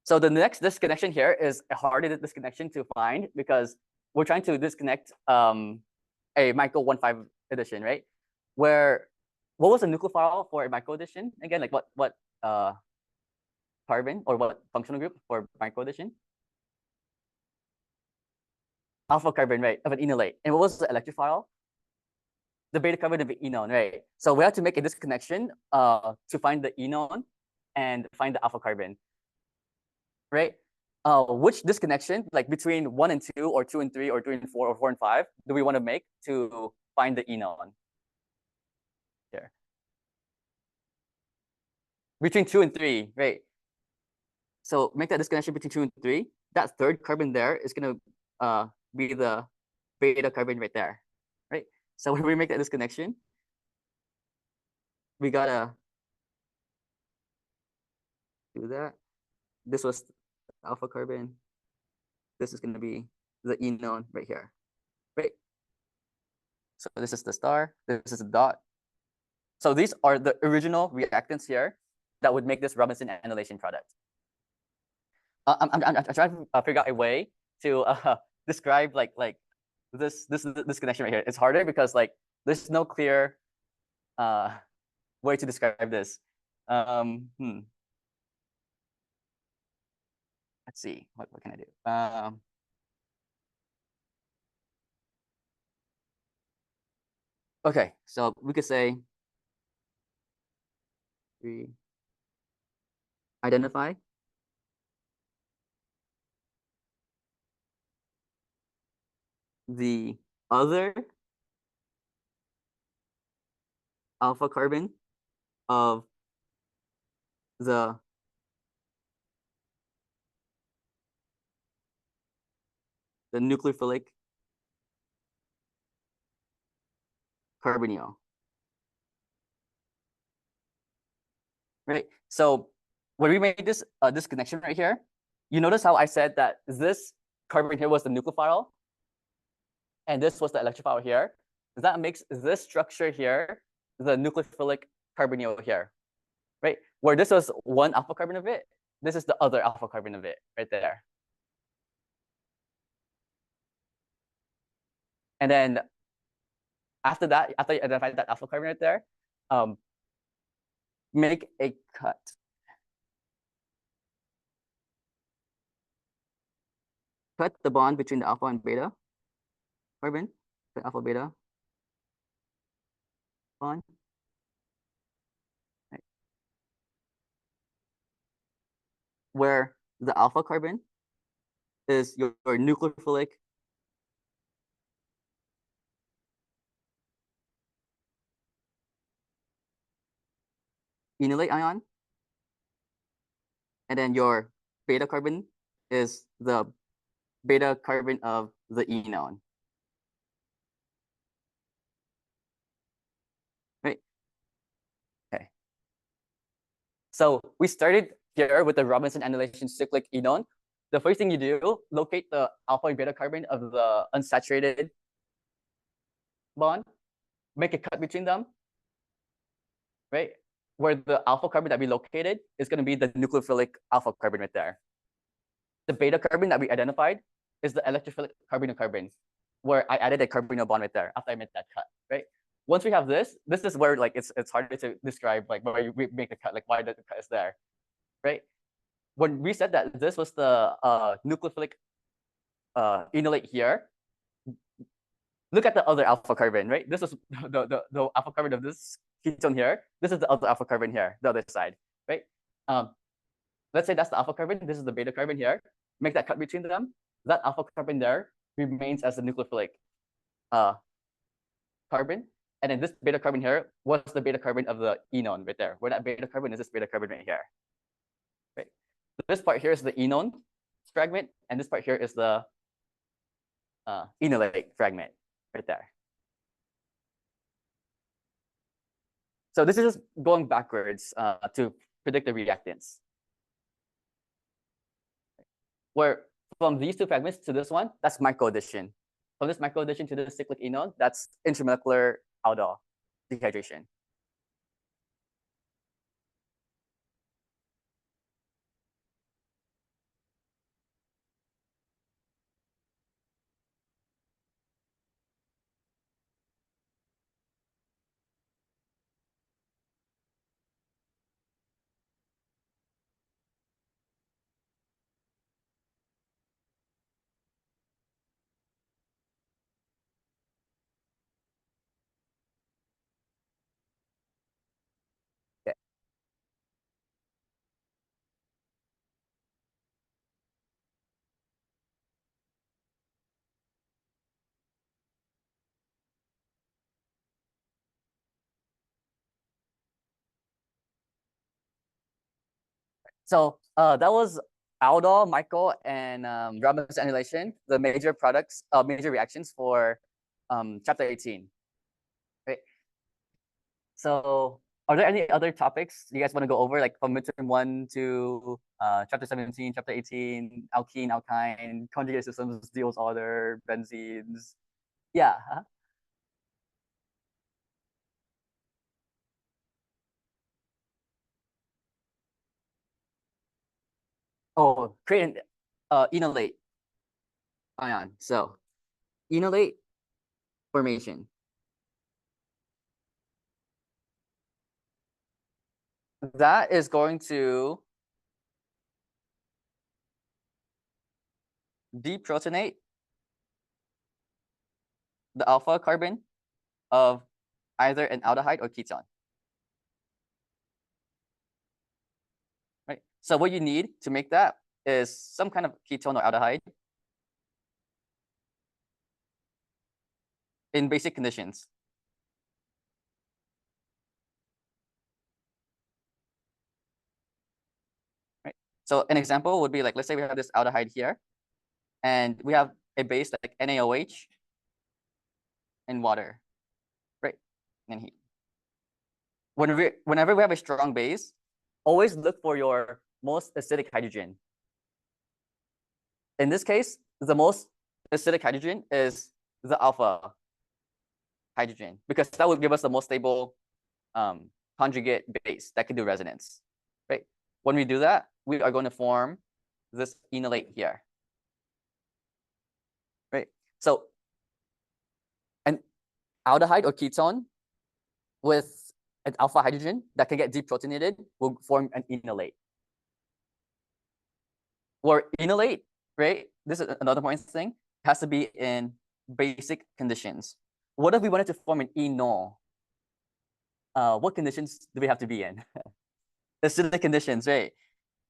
So the next disconnection here is a harder disconnection to find because we're trying to disconnect a micro 1,5 addition, right? What was the nucleophile for a micro addition? Again, like what carbon or what functional group for micro addition? Alpha carbon, right, of an enolate. And what was the electrophile? The beta carbon of an enone, right? So we have to make a disconnection to find the enone and find the alpha carbon, right? Which disconnection, like between 1 and 2, or 2 and 3, or 3 and 4, or 4 and 5, do we want to make to find the enone? Here. Between 2 and 3, right? So make that disconnection between 2 and 3. That third carbon there is going to be the beta carbon right there, right? So when we make that disconnection, we gotta do that. This was alpha carbon. This is going to be the enone right here, right? So this is the star, this is the dot. So these are the original reactants here that would make this Robinson annulation product. I'm trying to figure out a way to describe like this connection right here. It's harder because like there's no clear way to describe this. Let's see, what can I do? Okay, so we could say we identify the other alpha carbon of the nucleophilic carbonyl. Right. So when we made this this connection right here, you notice how I said that this carbon here was the nucleophile, and this was the electrophile here. That makes this structure here the nucleophilic carbonyl here, right? Where this was one alpha carbon of it, this is the other alpha carbon of it right there. And then after that, after you identify that alpha carbon right there, make a cut. Cut the bond between the alpha and beta carbon, the alpha beta bond. Right. Where the alpha carbon is your nucleophilic enolate ion, and then your beta carbon is the beta carbon of the enone. Right? Okay. So we started here with the Robinson annulation cyclic enone. The first thing you do, locate the alpha and beta carbon of the unsaturated bond, make a cut between them, right? Where the alpha carbon that we located is going to be the nucleophilic alpha carbon right there. The beta carbon that we identified is the electrophilic carbonyl-carbon, where I added a carbonyl bond right there after I made that cut, right? Once we have this is where like it's harder to describe like where we make the cut, like why the cut is there, right? When we said that this was the nucleophilic enolate here, look at the other alpha carbon, right? This is the alpha carbon of this ketone here. This is the other alpha carbon here, the other side, right? Let's say that's the alpha carbon. This is the beta carbon here. Make that cut between them. That alpha carbon there remains as the nucleophilic carbon. And then this beta carbon here was the beta carbon of the enone right there. Where that beta carbon is this beta carbon right here. Right. So this part here is the enone fragment, and this part here is the enolate fragment right there. So this is just going backwards to predict the reactants. Where from these two fragments to this one, that's microaddition. From this microaddition to this cyclic enol, that's intramolecular aldol dehydration. Okay. So that was aldol, Michael, and Robinson annulation, the major products, major reactions for chapter 18. Right. So are there any other topics you guys want to go over, like from midterm 1 to chapter 17, chapter 18, alkene, alkyne, conjugate systems, Diels order, benzenes? Yeah. Huh? Oh, create an enolate ion. So enolate formation. That is going to deprotonate the alpha carbon of either an aldehyde or ketone. Right. So what you need to make that is some kind of ketone or aldehyde in basic conditions. Right. So an example would be like, let's say we have this aldehyde here, and we have a base like NaOH and water, right? And heat. Whenever we have a strong base, always look for your most acidic hydrogen. In this case, the most acidic hydrogen is the alpha hydrogen, because that would give us the most stable conjugate base that can do resonance, right? When we do that, we are going to form this enolate here, right? So an aldehyde or ketone with an alpha hydrogen that can get deprotonated will form an enolate. Or enolate, right? This is another important thing. It has to be in basic conditions. What if we wanted to form an enol? What conditions do we have to be in? Acidic conditions, right?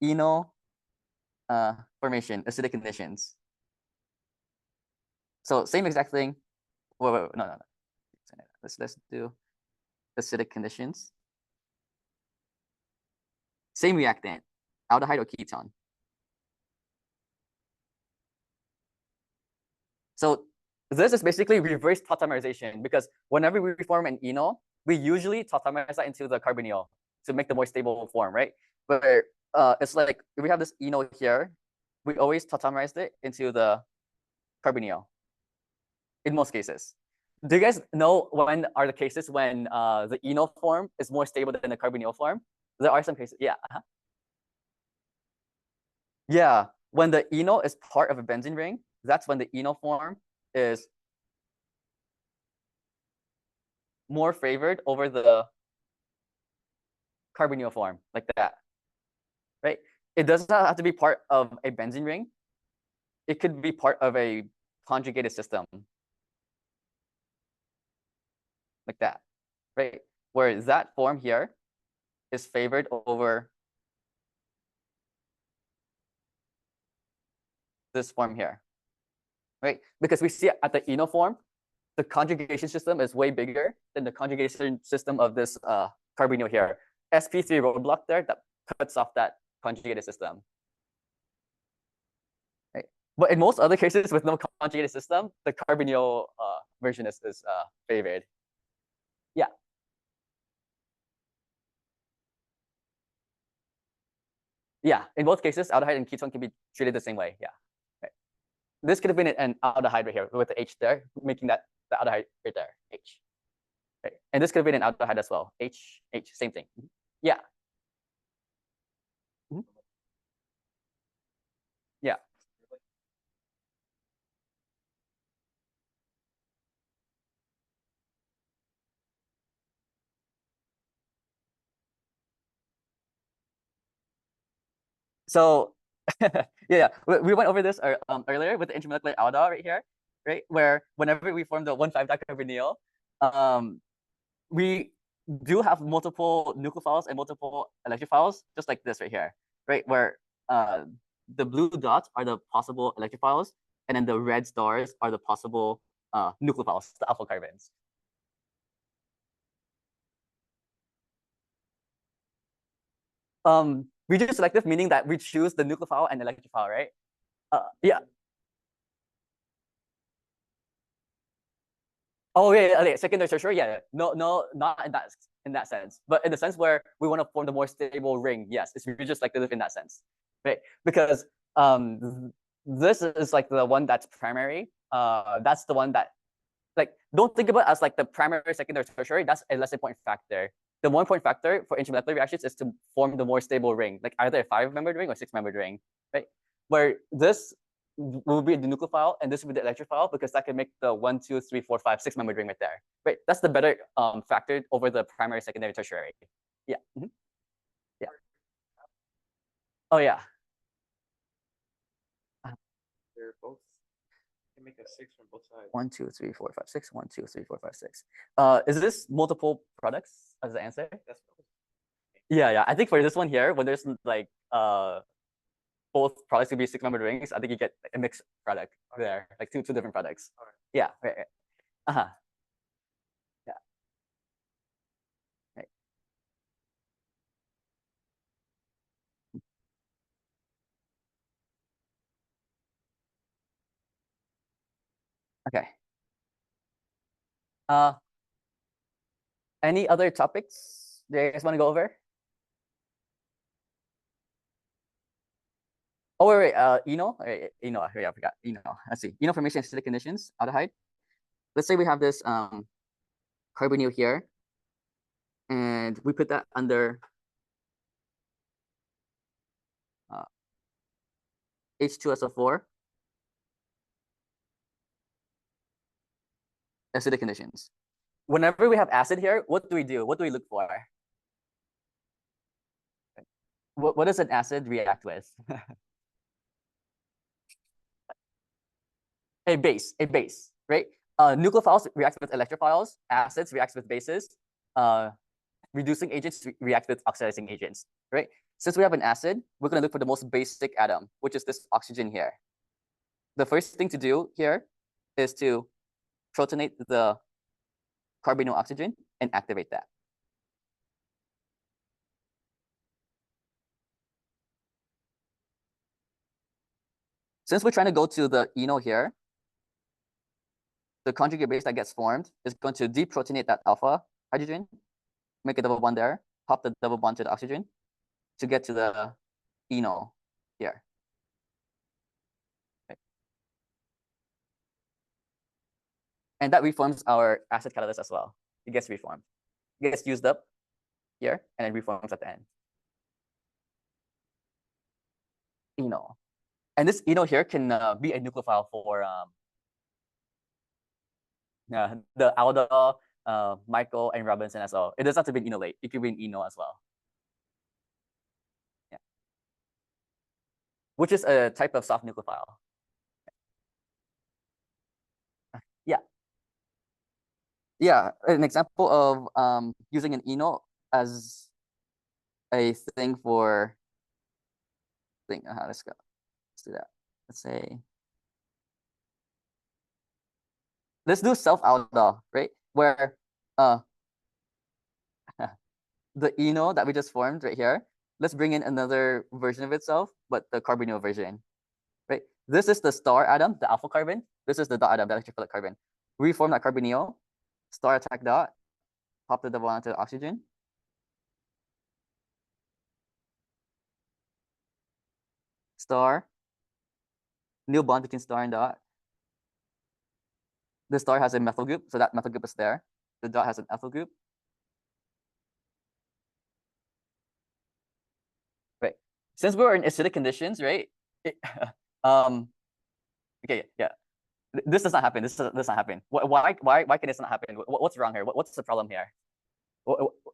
Enol formation, acidic conditions. So same exact thing. Wait, no. Let's do acidic conditions. Same reactant, aldehyde or ketone. So this is basically reverse tautomerization, because whenever we form an enol, we usually tautomerize that into the carbonyl to make the more stable form, right? But it's like if we have this enol here, we always tautomerize it into the carbonyl in most cases. Do you guys know when are the cases when the enol form is more stable than the carbonyl form? There are some cases, yeah. Yeah, when the enol is part of a benzene ring, that's when the enol form is more favored over the carbonyl form, like that, right? It does not have to be part of a benzene ring. It could be part of a conjugated system, like that, right? Where that form here is favored over this form here, right? Because we see at the enol form, the conjugation system is way bigger than the conjugation system of this carbonyl here. sp3 roadblock there that cuts off that conjugated system. Right? But in most other cases with no conjugated system, the carbonyl version is favored. Yeah. Yeah, in both cases, aldehyde and ketone can be treated the same way. Yeah. Right. This could have been an aldehyde right here with the H there, making that the aldehyde right there, H. Right. And this could have been an aldehyde as well, H, same thing. Yeah. Mhm. Yeah. So yeah, we went over this earlier with the intermolecular aldol right here, right? Where whenever we form the 1,5-dicarbonyl, we do have multiple nucleophiles and multiple electrophiles, just like this right here, right? Where the blue dots are the possible electrophiles, and then the red stars are the possible nucleophiles, the alpha carbons. We do selective, meaning that we choose the nucleophile and electrophile, right? Yeah. Oh yeah, okay. Secondary, tertiary, yeah. No, not in that sense, but in the sense where we want to form the more stable ring. Yes, it's really just like this in that sense, right? Because this is like the one that's primary. That's the one that like don't think about it as like the primary, secondary, tertiary. That's a less important factor. The more important factor for intermolecular reactions is to form the more stable ring, like either a 5-membered ring or 6-membered ring. right? Where this will be the nucleophile and this will be the electrophile, because that can make the 1, 2, 3, 4, 5, 6 membered ring right there, right? That's the better factor over the primary, secondary, tertiary. Yeah. Yeah. Oh yeah. They're both can make a 6 from both sides. 1, 2, 3, 4, 5, 6. 1, 2, 3, 4, 5, 6. Is this multiple products as the answer? That's Yeah. I think for this one here, when there's like both products could be 6 membered rings, I think you get a mixed product there, like two different products. All right. Yeah. Right. Uh-huh. Yeah. Right. Okay. Any other topics that you guys want to go over? Oh, wait. Enol? Enol. Yeah, I forgot. Enol. Let's see. Enol formation in acidic conditions, aldehyde. Let's say we have this carbonyl here, and we put that under H2SO4, acidic conditions. Whenever we have acid here, what do we do? What do we look for? What does an acid react with? A base, right? Nucleophiles react with electrophiles, acids react with bases, reducing agents react with oxidizing agents, right? Since we have an acid, we're going to look for the most basic atom, which is this oxygen here. The first thing to do here is to protonate the carbonyl oxygen and activate that. Since we're trying to go to the enol here, the conjugate base that gets formed is going to deprotonate that alpha hydrogen, make a double bond there, pop the double bond to the oxygen to get to the enol here. Okay. And that reforms our acid catalyst as well. It gets reformed. It gets used up here and then reforms at the end. Enol. And this enol here can be a nucleophile for the Aldol, Michael, and Robinson as well. It doesn't have to be an Enolate. It could be an enol as well. Yeah. Which is a type of soft nucleophile. Yeah. Yeah. An example of using an enol as a thing for let's go. Let's do that. Let's do self-Aldol, right? Where the enol that we just formed right here, let's bring in another version of itself, but the carbonyl version, right? This is the star atom, the alpha carbon. This is the dot atom, the electrophilic carbon. We form that carbonyl, star attack dot, pop the double bond to the oxygen. Star, new bond between star and dot. The star has a methyl group, so that methyl group is there. The dot has an ethyl group. Right. Since we're in acidic conditions, right? Okay, yeah. This does not happen. This does not happen. Why can this not happen? What's wrong here? What's the problem here?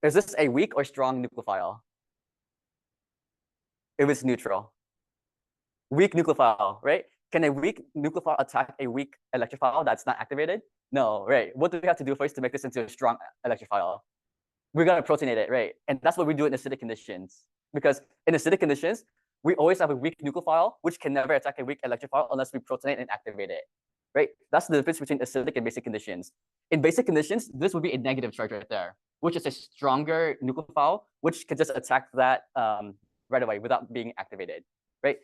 Is this a weak or strong nucleophile? It was neutral. Weak nucleophile, right? Can a weak nucleophile attack a weak electrophile that's not activated? No, right? What do we have to do first to make this into a strong electrophile? We're gonna protonate it, right? And that's what we do in acidic conditions. Because in acidic conditions, we always have a weak nucleophile, which can never attack a weak electrophile unless we protonate and activate it, right? That's the difference between acidic and basic conditions. In basic conditions, this would be a negative charge right there, which is a stronger nucleophile, which can just attack that right away without being activated, right?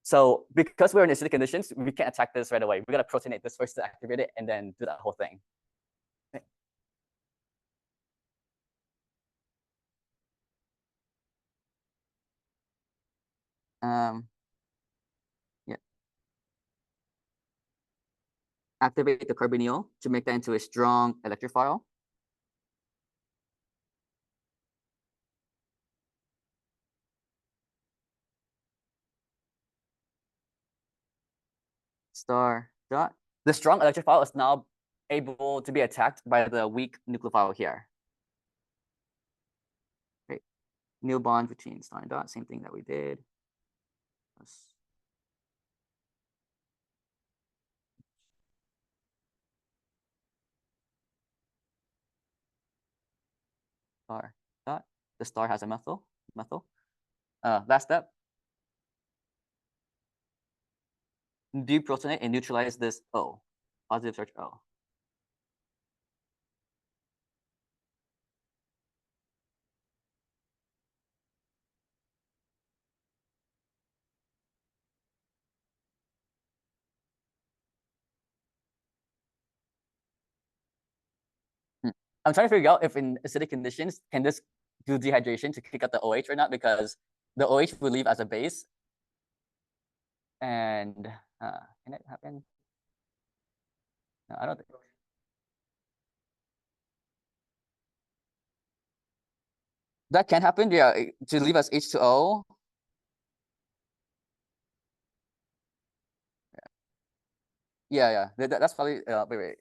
So because we're in acidic conditions, we can't attack this right away. We gotta protonate this first to activate it and then do that whole thing. Okay. Yeah. Activate the carbonyl to make that into a strong electrophile. star dot. The strong electrophile is now able to be attacked by the weak nucleophile here. Right. New bond between star and dot, same thing that we did. Star dot. The star has a methyl. Last step. Deprotonate and neutralize this O, positive charge O. I'm trying to figure out if in acidic conditions, can this do dehydration to kick out the OH or not? Because the OH will leave as a base. And can it happen? No, I don't think. That can happen, yeah, to leave as H2O. Yeah. That's probably, wait.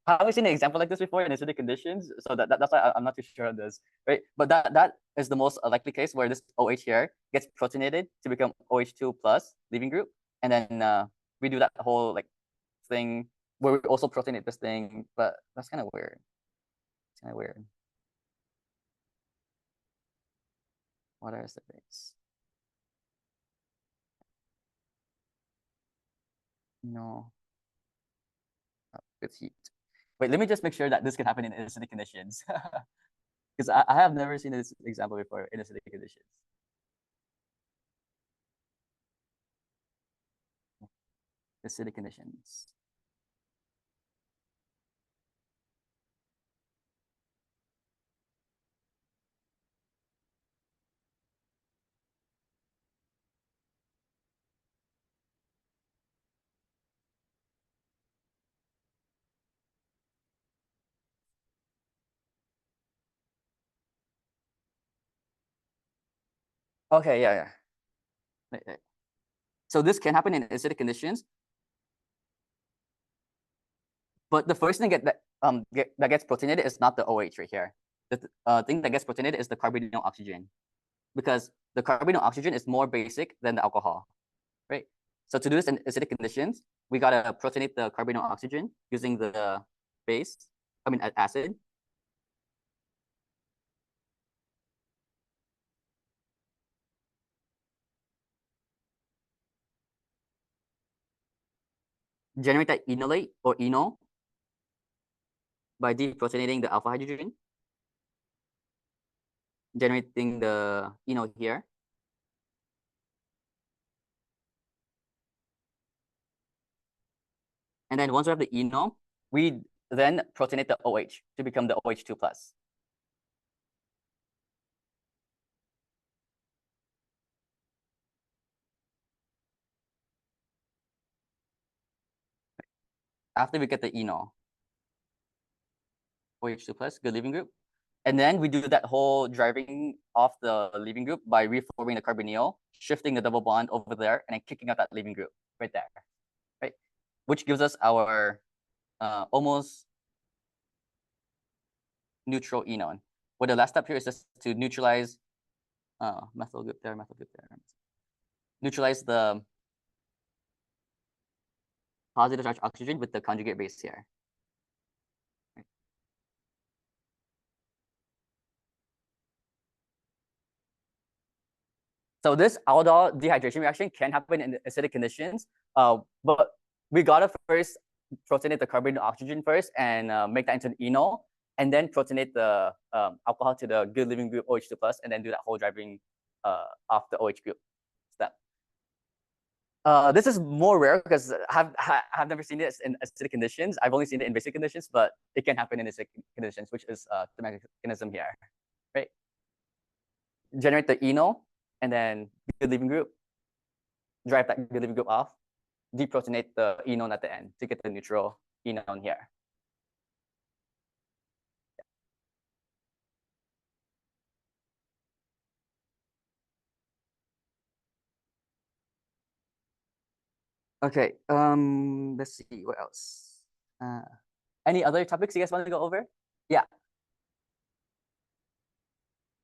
I haven't seen an example like this before in acidic conditions, so that's why I'm not too sure on this, right? But that is the most likely case where this OH here gets protonated to become OH2 plus leaving group, and then we do that whole like thing where we also protonate this thing, but that's kind of weird. It's kind of weird. What is the base? No. Oh, it's heat. Wait, let me just make sure that this can happen in acidic conditions. Because I have never seen this example before in acidic conditions. Acidic conditions. Okay, yeah. Right. So this can happen in acidic conditions, but the first thing that gets protonated is not the OH right here. The thing that gets protonated is the carbonyl oxygen, because the carbonyl oxygen is more basic than the alcohol, right? So to do this in acidic conditions, we gotta protonate the carbonyl oxygen using the base, acid. Generate that enolate or enol by deprotonating the alpha hydrogen, generating the enol here. And then once we have the enol, we then protonate the OH to become the OH2 plus. After we get the enol, OH2 plus, good leaving group. And then we do that whole driving off the leaving group by reforming the carbonyl, shifting the double bond over there, and then kicking out that leaving group right there, right? Which gives us our almost neutral enol. Well, the last step here is just to neutralize methyl group there. Neutralize the positive charge oxygen with the conjugate base here. So this aldol dehydration reaction can happen in acidic conditions, but we gotta first protonate the carbonyl oxygen first and make that into an enol, and then protonate the alcohol to the good leaving group OH2 plus, and then do that whole driving off the OH group step. This is more rare because I've never seen this in acidic conditions. I've only seen it in basic conditions, but it can happen in acidic conditions, which is the mechanism here, right? Generate the enol, and then good leaving group, drive that good leaving group off, deprotonate the enol at the end to get the neutral enol here. Okay. Let's see what else. Uh, any other topics you guys want to go over? Yeah.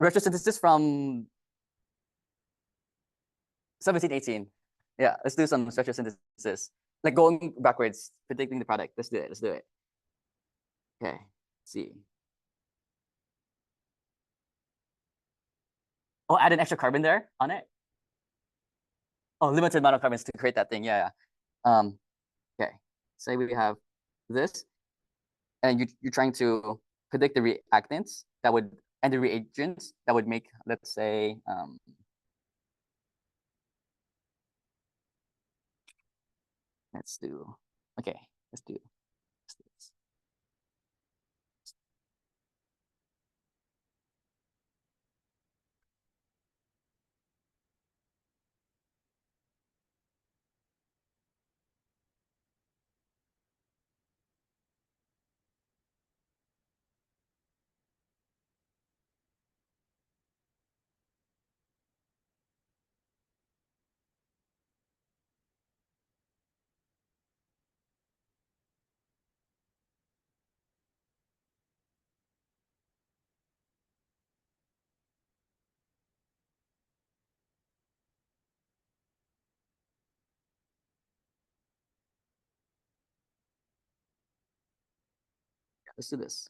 Retrosynthesis from 1718. Yeah, let's do some retrosynthesis. Like going backwards, predicting the product. Let's do it. Let's do it. Okay. Let's see. Oh, add an extra carbon there on it. Oh, limited amount of carbons to create that thing. Yeah, yeah. Okay. Say we have this, and you're trying to predict the reactants that would and the reagents that would make, let's say, let's do. Okay, let's do. Let's do this. Let's do this.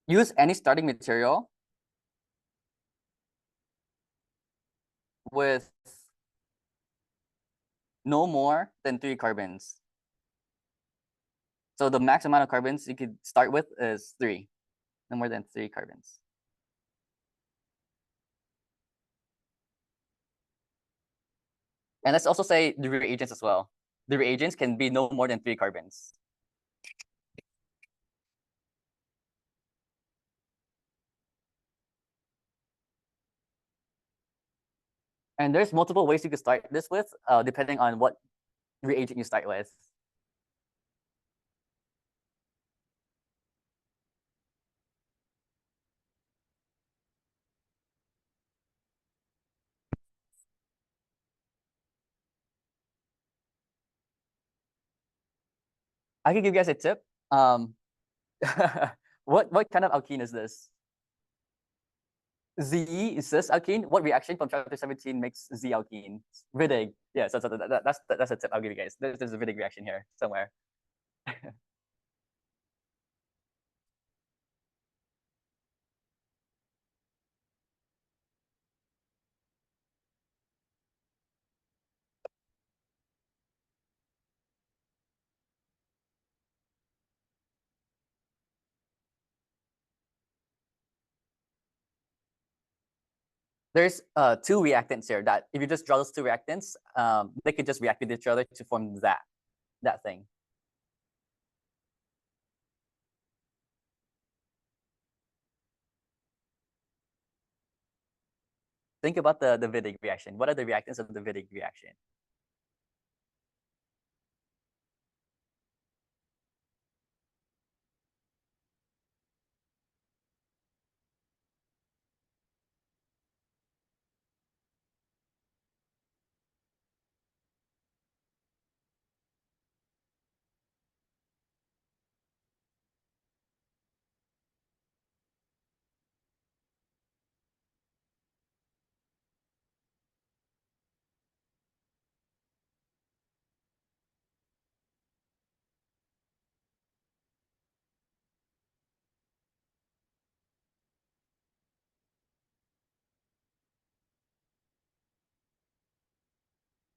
Use any starting material with no more than 3 carbons. So the max amount of carbons you could start with is 3, no more than 3 carbons. And let's also say the reagents as well. The reagents can be no more than 3 carbons. And there's multiple ways you could start this with, depending on what reagent you start with. I can give you guys a tip. What kind of alkene is this? Z is this alkene? What reaction from chapter 17 makes Z alkene? Wittig. Yeah, so that's a tip I'll give you guys. There's a Wittig reaction here somewhere. There's 2 reactants here that if you just draw those 2 reactants, they could just react with each other to form that thing. Think about the Wittig reaction. What are the reactants of the Wittig reaction?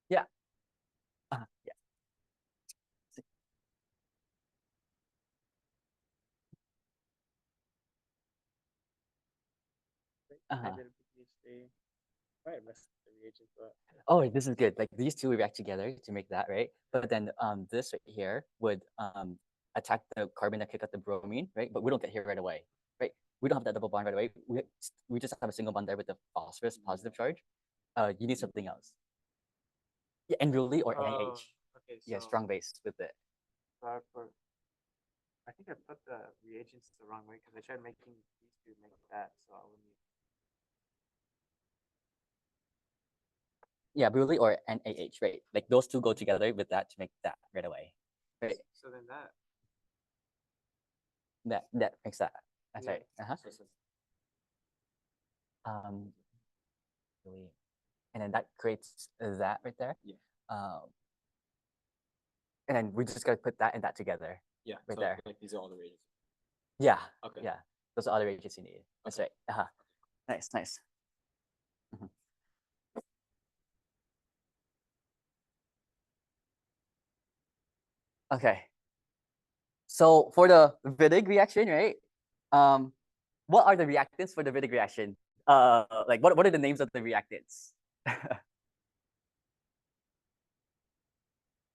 Yeah. Yeah. I did a PhD. Right, mess the reagent, but Oh, this is good. Like these two react together to make that, right? But then this right here would attack the carbon that kick out the bromine, right? But we don't get here right away, right? We don't have that double bond right away. We just have a single bond there with the phosphorus positive charge. You need something else. Yeah, Enolate or NaH. okay, Yeah, so strong base with it. I think I put the reagents the wrong way because I tried making these two make that, so I would need. Yeah, Bruley or NaH, right? Like those two go together with that to make that right away, right? So then that. That makes that. That's Yeah. right. Really, and then that creates that right there. Yeah. And then we just gotta put that and that together. Yeah. Right so there. Like these are all the reagents. Yeah. Okay. Yeah. Those are other reagents you need. That's right. Nice, nice. Mhm. Okay. So for the Wittig reaction, right? What are the reactants for the Wittig reaction? Like what are the names of the reactants?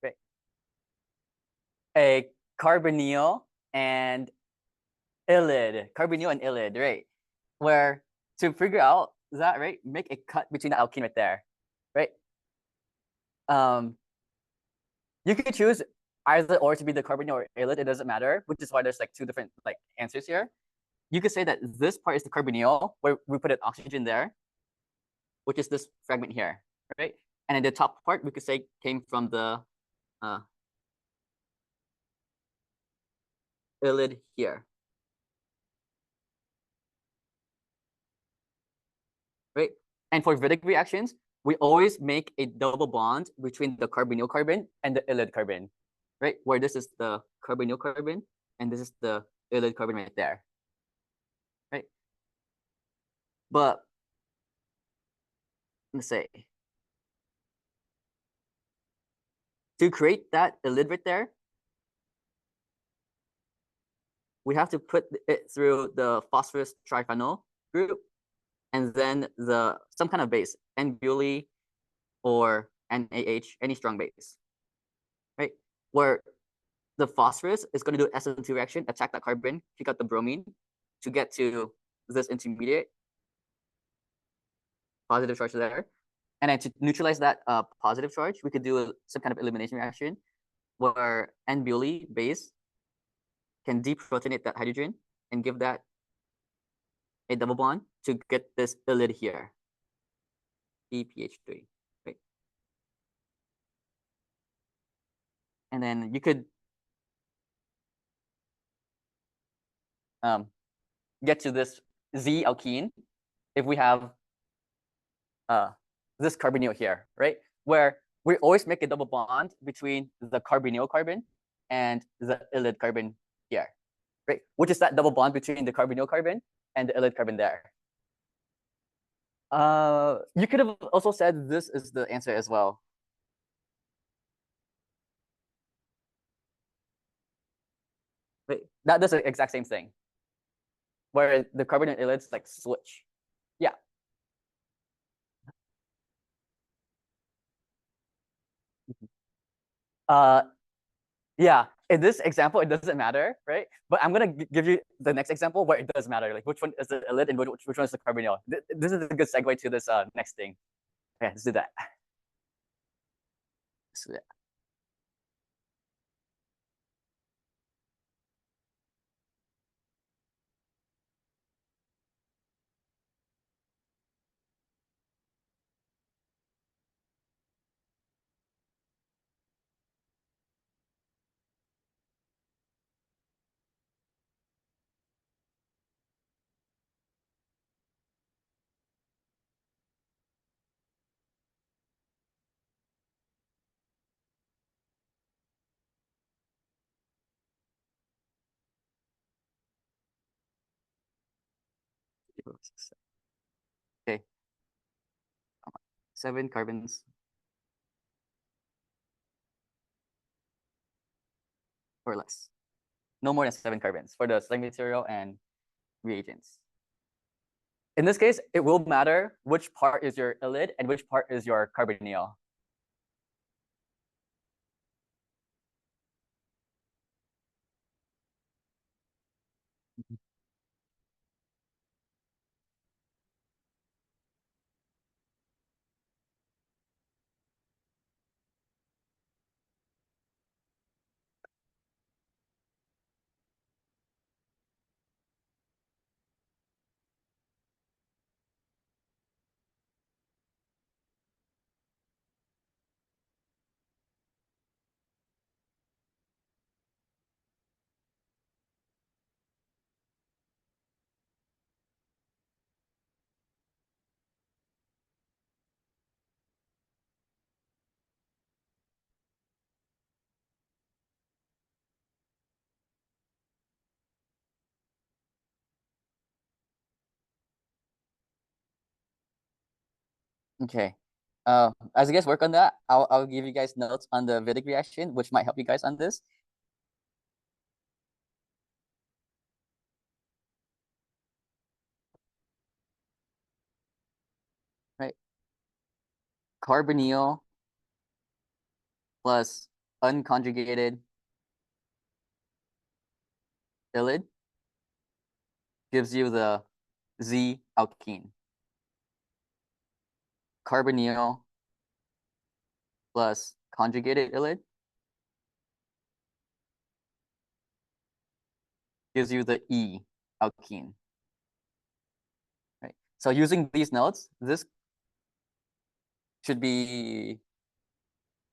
Right. A carbonyl and carbonyl and ylide, right? Where to figure out that, right, make a cut between the alkene right there, right? You can choose either or to be the carbonyl or ylide, it doesn't matter, which is why there's like two different like answers here. You could say that this part is the carbonyl, where we put an oxygen there, which is this fragment here, right? And then the top part we could say came from the ylide here, right? And for Wittig reactions, we always make a double bond between the carbonyl carbon and the ylide carbon, right? Where this is the carbonyl carbon and this is the ylide carbon right there, right? But let's say to create that ylide right there, we have to put it through the phosphorus triphenyl group and then some kind of base, N-butylene or NaH, any strong base, right? Where the phosphorus is going to do SN2 reaction, attack that carbon, kick out the bromine to get to this intermediate positive charge there. And then to neutralize that positive charge, we could do some kind of elimination reaction where N-butylene base can deprotonate that hydrogen and give that a double bond to get this ylide here, EPH3, right? And then you could get to this Z alkene if we have this carbonyl here, right? Where we always make a double bond between the carbonyl carbon and the ylide carbon here, right? Which is that double bond between the carbonyl carbon and the ylide carbon there. You could have also said this is the answer as well. Wait, that does the exact same thing, where the carbon and ylides like switch. Yeah. Yeah. In this example, it doesn't matter, right? But I'm gonna give you the next example where it does matter, like which one is the ylide and which one is the carbonyl. This is a good segue to this next thing. Okay, let's do that. Let's do that. Okay. 7 carbons or less. No more than 7 carbons for the slag material and reagents. in this case, it will matter which part is your ylide and which part is your carbonyl. Okay. As you guys work on that, I'll give you guys notes on the Wittig reaction, which might help you guys on this. Right. Carbonyl plus unconjugated ylide gives you the Z alkene. Carbonyl plus conjugated ylide gives you the E alkene. Right. So using these notes, this should be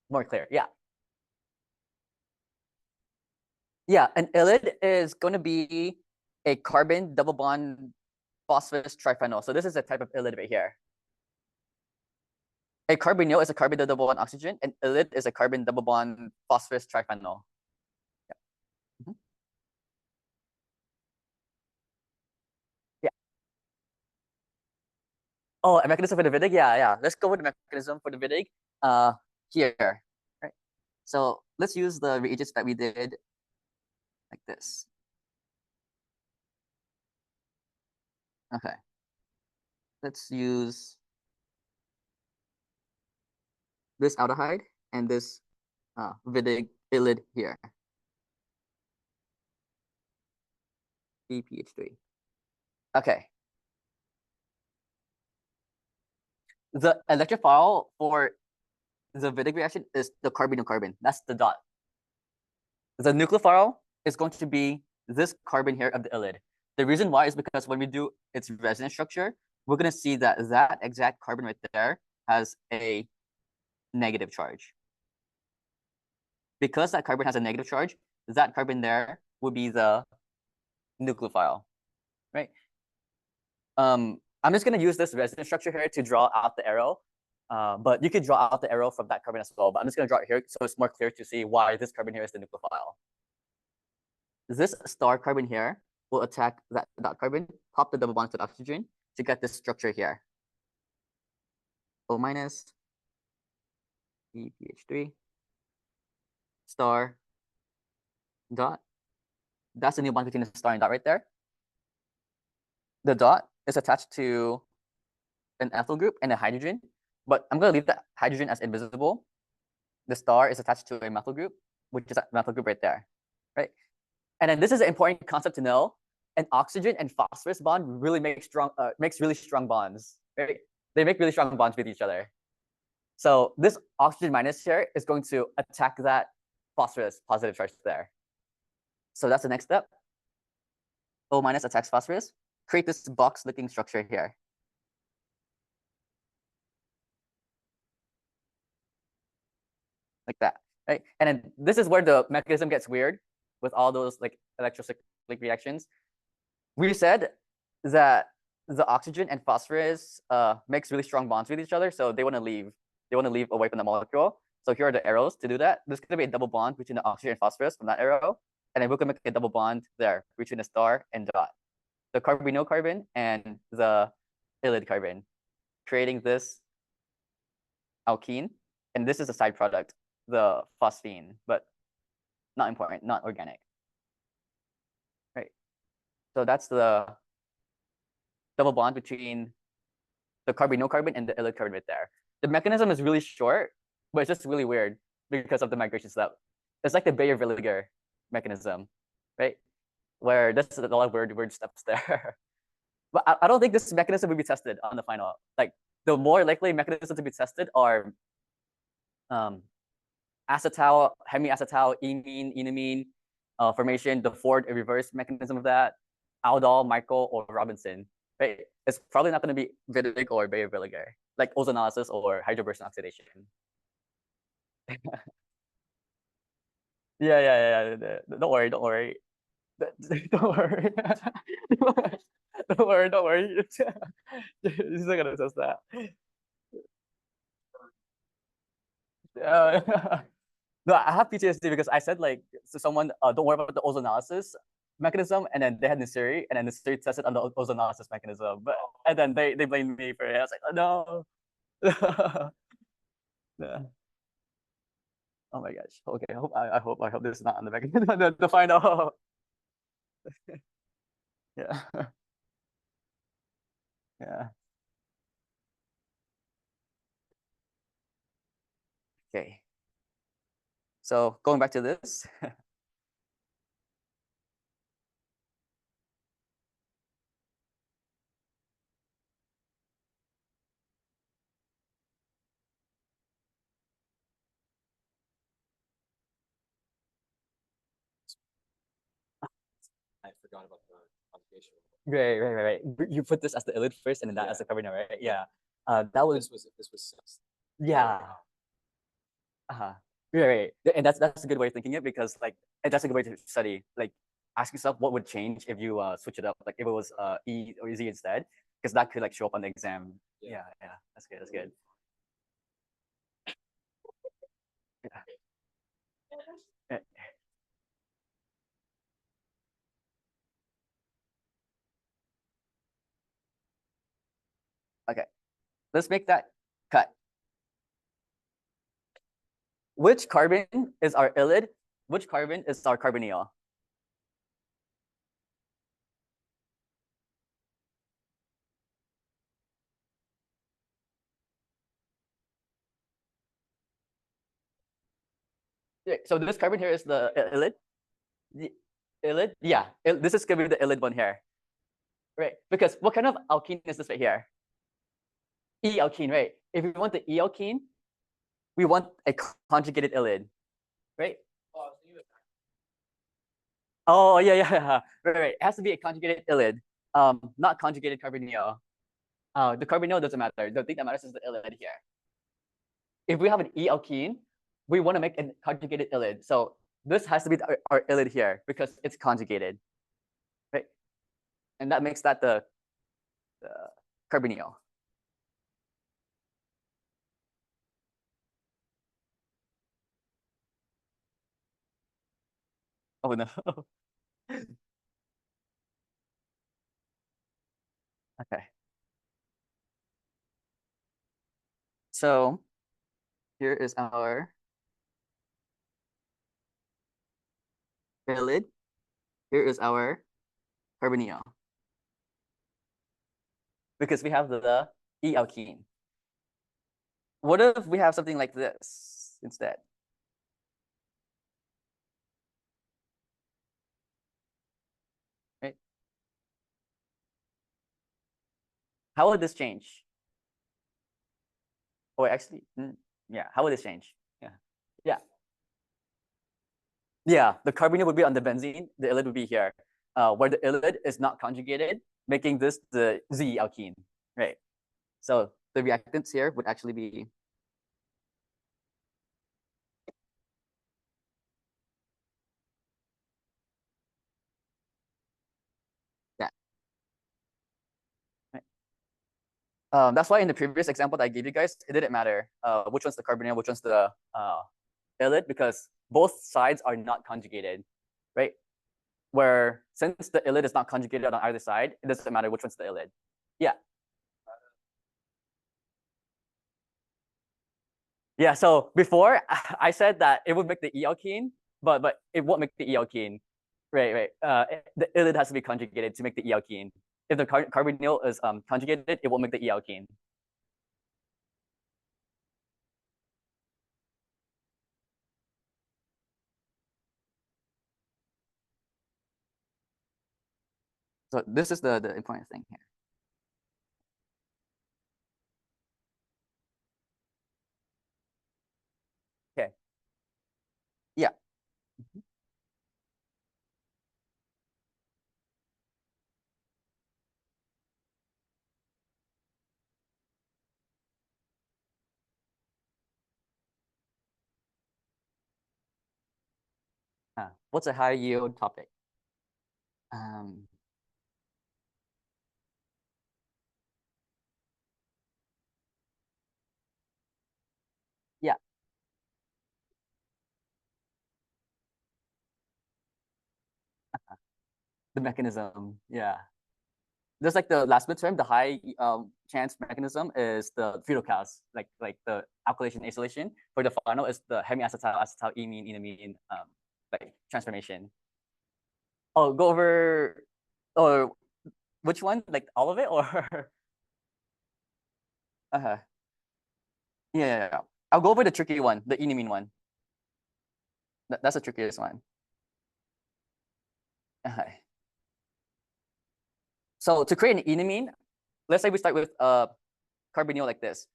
more clear. Yeah. Yeah, an ylide is going to be a carbon double bond phosphorus triphenyl. So this is a type of ylide right here. A carbonyl is a carbon double bond oxygen, and ylide is a carbon double bond phosphorus triphenyl. Yeah. Mm-hmm. Yeah. Oh, a mechanism for the Wittig? Yeah. Let's go with the mechanism for the Wittig here. Right. So let's use the reagents that we did like this. Okay. Let's use this aldehyde and this Wittig ylide here. BPH3. Okay. The electrophile for the Wittig reaction is the carbonyl-carbon. That's the dot. The nucleophile is going to be this carbon here of the ylide. The reason why is because when we do its resonance structure, we're going to see that that exact carbon right there has a negative charge. Because that carbon has a negative charge, that carbon there would be the nucleophile, right? I'm just going to use this resonance structure here to draw out the arrow. But you could draw out the arrow from that carbon as well. But I'm just going to draw it here so it's more clear to see why this carbon here is the nucleophile. This star carbon here will attack that dot carbon, pop the double bond to the oxygen to get this structure here. O minus, EPH3, star, dot. That's the new bond between the star and dot right there. The dot is attached to an ethyl group and a hydrogen, but I'm going to leave the hydrogen as invisible. The star is attached to a methyl group, which is a methyl group right there, right? And then this is an important concept to know. An oxygen and phosphorus bond really makes really strong bonds, right? They make really strong bonds with each other. So this oxygen minus here is going to attack that phosphorus positive charge there. So that's the next step. O minus attacks phosphorus. Create this box-looking structure here. Like that, right? And then this is where the mechanism gets weird with all those like electrocyclic reactions. We said that the oxygen and phosphorus makes really strong bonds with each other, so they want to leave. They want to leave away from the molecule. So here are the arrows to do that. There's going to be a double bond between the oxygen and phosphorus from that arrow, and then we're going to make a double bond there between the star and dot, the carbonyl carbon and the ylide carbon, creating this alkene. And this is a side product, the phosphine, but not important, not organic. Right. So that's the double bond between the carbonyl carbon and the ylid carbon right there. The mechanism is really short, but it's just really weird because of the migration step. It's like the Bayer-Villiger mechanism, right? Where there's a lot of weird steps there. But I don't think this mechanism will be tested on the final. Like the more likely mechanisms to be tested are acetal, hemiacetal, imine, enamine formation, the forward and reverse mechanism of that, Aldol, Michael, or Robinson. Right? It's probably not going to be Wittig or Bayer-Villiger, like ozonolysis or hydrolysis oxidation. Yeah. Don't worry. Don't worry. Don't worry. Don't worry. He's not gonna test that. No, I have PTSD because I said like to someone, don't worry about the ozonolysis mechanism, and then they had Nisiri, and then Nisiri tested on the ozonolysis mechanism, but and then they blamed me for it. I was like, oh, no. Yeah. Oh my gosh. Okay, I hope this is not on the mechanism. The final. Yeah. Yeah. Okay. So going back to this. I forgot about the conjugation. Right. You put this as the ylid first, and then that as the carbonyl, right? Yeah. That was this was six. yeah. Right. And that's a good way of thinking it, because like, and that's a good way to study. Like, ask yourself what would change if you switch it up. Like if it was E or Z instead, because that could like show up on the exam. Yeah. That's good. That's good. Yeah. Okay. Let's make that cut. Which carbon is our ylid? Which carbon is our carbonyl? Yeah, so this carbon here is the ylid. The ylid, yeah. This is gonna be the ylid one here, right? Because what kind of alkene is this right here? E alkene, right? If we want the E alkene, we want a conjugated ylid, right? Oh yeah. Right. It has to be a conjugated ylid, not conjugated carbonyl. The carbonyl doesn't matter. The thing that matters is the ylid here. If we have an E alkene, we want to make a conjugated ylid. So this has to be our ylid here because it's conjugated, right? And that makes that the carbonyl. Oh no. Okay. So here is our ylid. Here is our carbonyl. Because we have the E alkene. What if we have something like this instead? Right? How would this change? Or actually, yeah, how would this change? Yeah, the carbonyl would be on the benzene, the ylid would be here, where the ylid is not conjugated, making this the Z alkene, right? So the reactants here would actually be that. Right? That's why in the previous example that I gave you guys, it didn't matter which one's the carbonyl, which one's the ylid, because both sides are not conjugated, right? Where since the ylid is not conjugated on either side, it doesn't matter which one's the ylid. Yeah. Yeah, so before I said that it would make the E alkene, but it won't make the E alkene. Right. The ylid has to be conjugated to make the E alkene. if the carbonyl is conjugated, it will make the E alkene. So this is the important thing here. Okay. Yeah. What's a high yield topic? Yeah. The mechanism. Yeah. Just like the last midterm, the high chance mechanism is the phenolcast, like the alkylation acylation. For the final is the hemiacetyl acetyl imine enamine like transformation. Oh, go over or which one? Like all of it or uh-huh. Yeah. I'll go over the tricky one, the enamine one. That's the trickiest one. Uh-huh. So to create an enamine, let's say we start with carbonyl like this.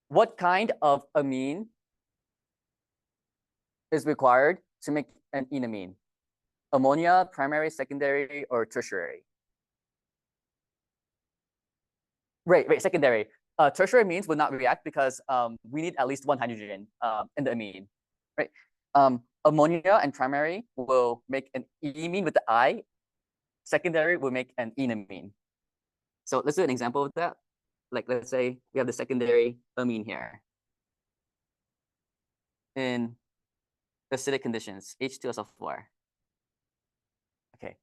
What kind of amine is required to make an enamine? Ammonia, primary, secondary, or tertiary? Right, secondary. Tertiary amines would not react because we need at least one hydrogen in the amine, right? Ammonia and primary will make an imine with the I. Secondary will make an enamine. So let's do an example of that. Like let's say we have the secondary amine here. In acidic conditions, H2SO4. Okay.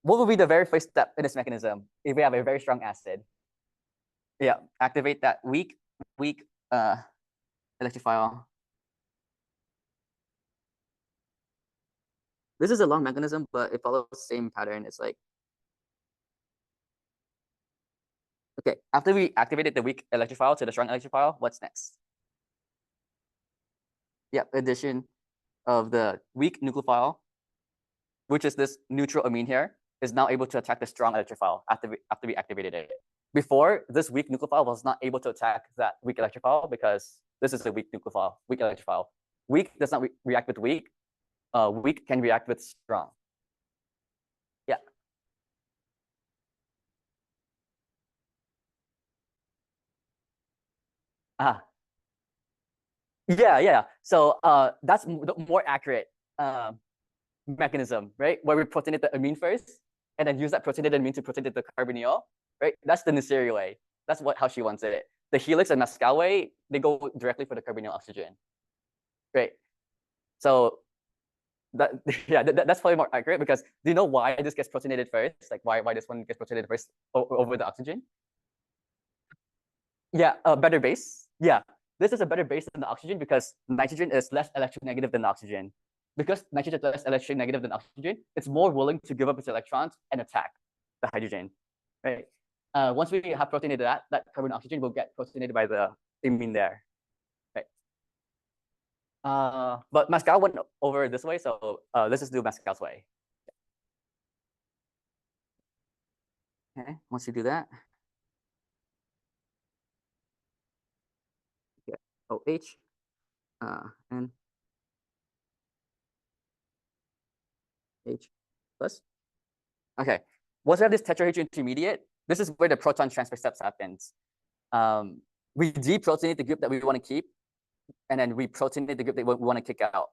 What will be the very first step in this mechanism if we have a very strong acid? Yeah, activate that weak electrophile. This is a long mechanism, but it follows the same pattern. It's like, okay, after we activated the weak electrophile to the strong electrophile, what's next? Yeah, addition of the weak nucleophile, which is this neutral amine here, is now able to attack the strong electrophile after we activated it. Before, this weak nucleophile was not able to attack that weak electrophile because this is a weak nucleophile, weak electrophile. Weak does not react with weak. Weak can react with strong. Yeah. Yeah. So that's the more accurate mechanism, right? Where we protonate the amine first and then use that protonated amine to protonate the carbonyl, right? That's the Neisseria way. That's how she wants it. The helix and Pascal way, they go directly for the carbonyl oxygen, right? So that's probably more accurate because do you know why this gets protonated first? Like why this one gets protonated first over the oxygen? Yeah, a better base. Yeah, this is a better base than the oxygen because nitrogen is less electronegative than oxygen. Because nitrogen is less electronegative than oxygen, it's more willing to give up its electrons and attack the hydrogen, right? Once we have protonated that carbon oxygen will get protonated by the amine there, right? But Pascal went over this way, so let's just do Pascal's way. Okay, once you do that, get OH, and H plus. Okay, once we have this tetrahedral intermediate, this is where the proton transfer steps happens. We deprotonate the group that we want to keep, and then we protonate the group that we want to kick out,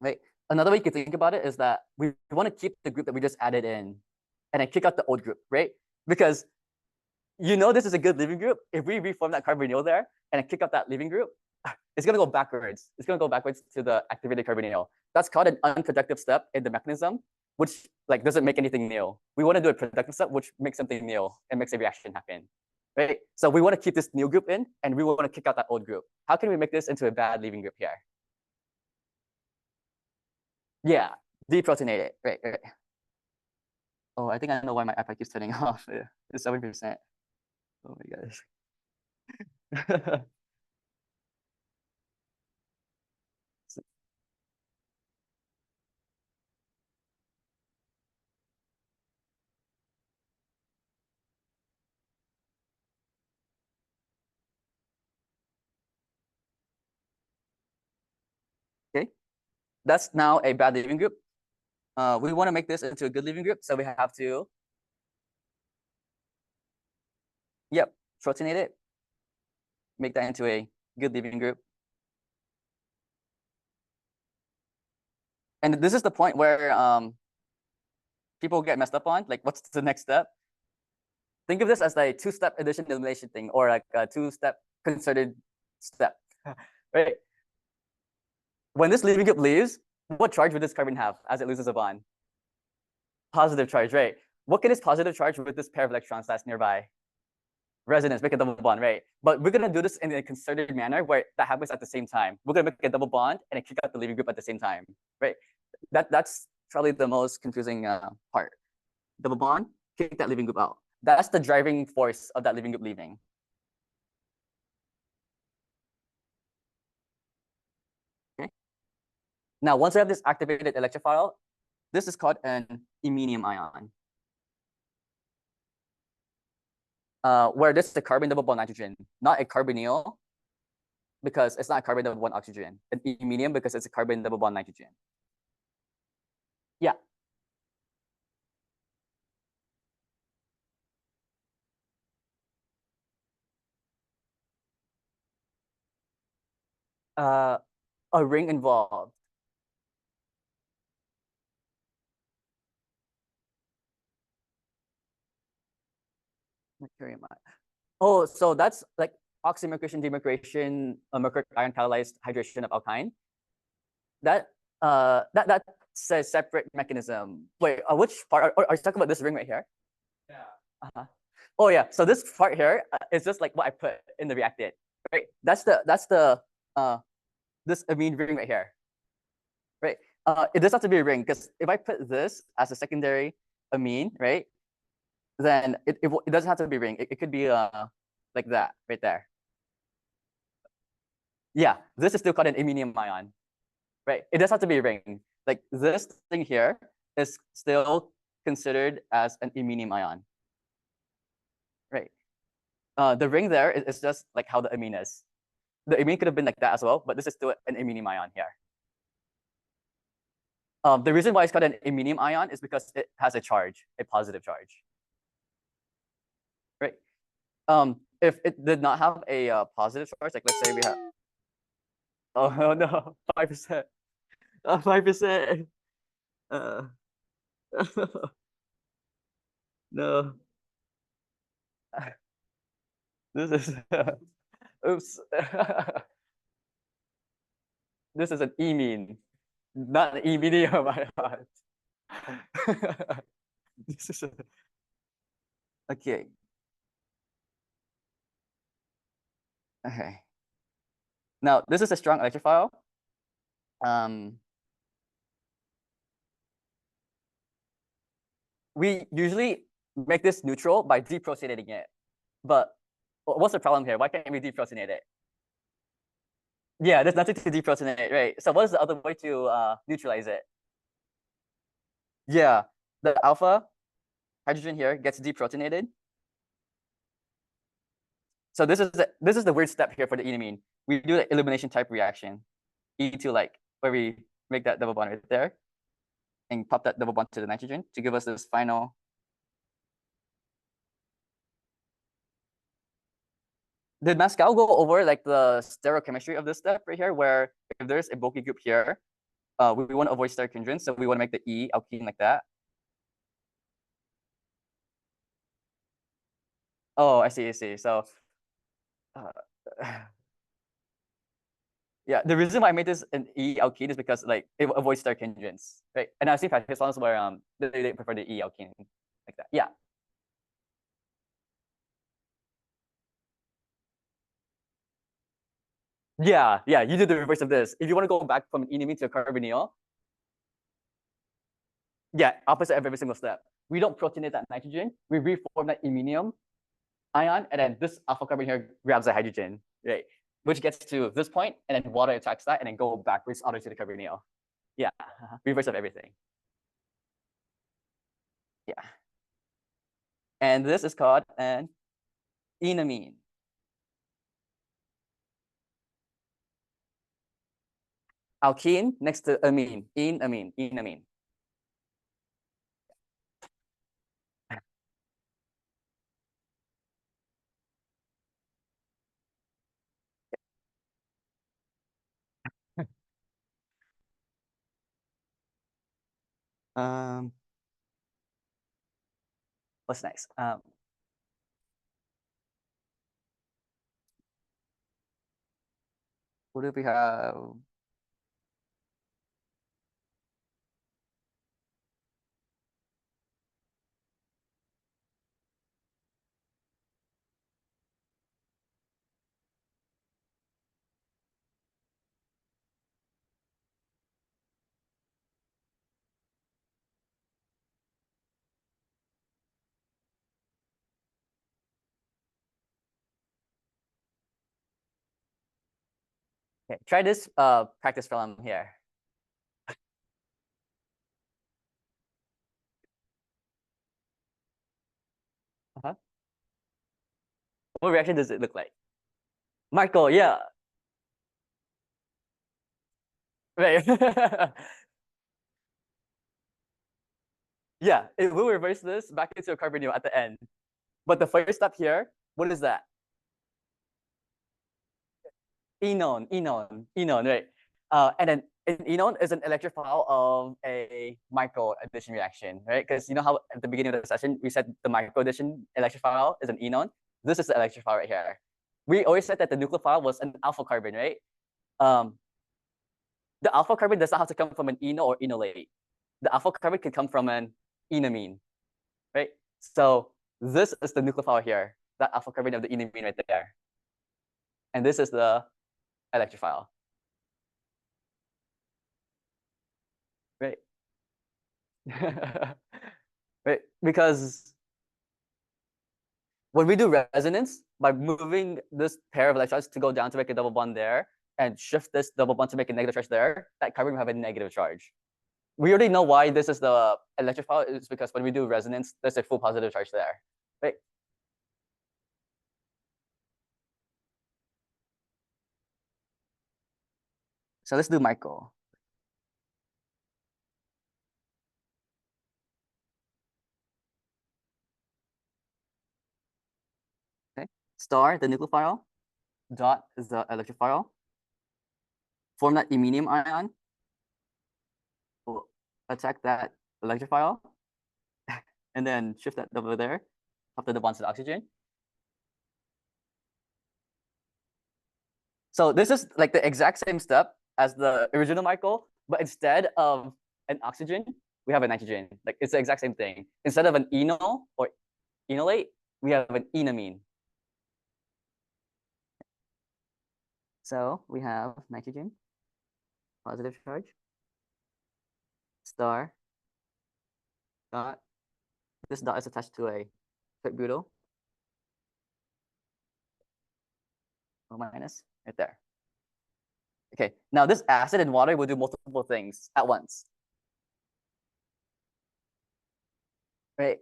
right? Another way you can think about it is that we want to keep the group that we just added in, and then kick out the old group, right? Because you know this is a good leaving group. If we reform that carbonyl there and then kick out that leaving group, it's going to go backwards. It's going to go backwards to the activated carbonyl. That's called an unproductive step in the mechanism, which like doesn't make anything new. We want to do a productive step, which makes something new and makes a reaction happen, right? So we want to keep this new group in, and we want to kick out that old group. How can we make this into a bad leaving group here? Yeah, deprotonate it. Right, right. Oh, I think I know why my iPad keeps turning off. It's 7%. Oh my gosh. Okay, that's now a bad leaving group. We want to make this into a good leaving group, so we have to, yep, protonate it, make that into a good leaving group. And this is the point where people get messed up on, like, what's the next step? Think of this as a two-step addition elimination thing, or like a two-step concerted step, right? When this leaving group leaves, what charge would this carbon have as it loses a bond? Positive charge, right? What can this positive charge with this pair of electrons that's nearby? Resonance, make a double bond, right? But we're gonna do this in a concerted manner where that happens at the same time. We're gonna make a double bond and kick out the leaving group at the same time, right? That's probably the most confusing part. Double bond, kick that leaving group out. That's the driving force of that leaving group leaving. Okay. Now, once we have this activated electrophile, this is called an iminium ion. Where this is a carbon double bond nitrogen, not a carbonyl, because it's not a carbon double bond oxygen. An iminium because it's a carbon double bond nitrogen. Yeah. A ring involved. Mercurium ion. Oh, so that's like oxymercuration-demercuration, mercuric ion catalyzed hydration of alkyne. That's a separate mechanism. Wait, which part? Are you talking about this ring right here? Yeah. Oh yeah. So this part here is just like what I put in the reactant, right? That's the this amine ring right here, right? It does have to be a ring because if I put this as a secondary amine, right, then it doesn't have to be a ring. It could be like that right there. Yeah, this is still called an iminium ion, right? It does have to be a ring. Like this thing here is still considered as an iminium ion, right? The ring there is just like how the amine is. The amine could have been like that as well, but this is still an iminium ion here. The reason why it's called an iminium ion is because it has a charge, a positive charge, right? If it did not have a positive charge, like let's say we have, oh no, 5%, 5%, no, this is, oops, this is an imine, not an iminium ion. This is okay. Okay. Now this is a strong electrophile. We usually make this neutral by deprotonating it, but what's the problem here? Why can't we deprotonate it? Yeah, there's nothing to deprotonate, right? So what is the other way to neutralize it? Yeah, the alpha hydrogen here gets deprotonated. So this is the weird step here for the enamine. We do the elimination type reaction, E2 like, where we make that double bond right there and pop that double bond to the nitrogen to give us this final. Did Pascal go over like the stereochemistry of this step right here, where if there's a bulky group here, we want to avoid stereohydrins, so we want to make the E alkene like that. Oh, I see. So, yeah, the reason why I made this an E alkene is because like it avoids stereohydrins, right? And I've seen practice where they prefer the E alkene like that. Yeah. Yeah, you do the reverse of this. If you want to go back from an enamine to a carbonyl, Yeah, opposite of every single step. We don't protonate that nitrogen. We reform that iminium ion, and then this alpha carbon here grabs the hydrogen, right? Which gets to this point, and then water attacks that, and then go backwards all the way to the carbonyl. Yeah, reverse of everything. Yeah. And this is called an enamine. Alkene next to amine, enamine. Um, what's next? What do we have? Okay, try this practice problem here. What reaction does it look like? Michael, yeah. Right. Yeah, it will reverse this back into a carbonyl at the end. But the first step here, what is that? Enol, right? And then an enol is an electrophile of a micro addition reaction, right? Because you know how at the beginning of the session we said the micro addition electrophile is an enol. This is the electrophile right here. We always said that the nucleophile was an alpha carbon, right? The alpha carbon does not have to come from an enol or enolate. The alpha carbon could come from an enamine, right? So this is the nucleophile here, that alpha carbon of the enamine right there. And this is the electrophile. Right. Right. Because when we do resonance, by moving this pair of electrons to go down to make a double bond there and shift this double bond to make a negative charge there, that carbon will have a negative charge. We already know why this is the electrophile. It's because when we do resonance, there's a full positive charge there. Right. So let's do Michael. Okay. Star, the nucleophile. Dot is the electrophile. Form that iminium ion. We'll attack that electrophile. And then shift that over there after the bonds to the oxygen. So this is like the exact same step as the original Michael, but instead of an oxygen, we have a nitrogen. Like it's the exact same thing. Instead of an enol or enolate, we have an enamine. So we have nitrogen, positive charge, star, dot. This dot is attached to a butyl, O minus, right there. Okay, now this acid and water will do multiple things at once. Right?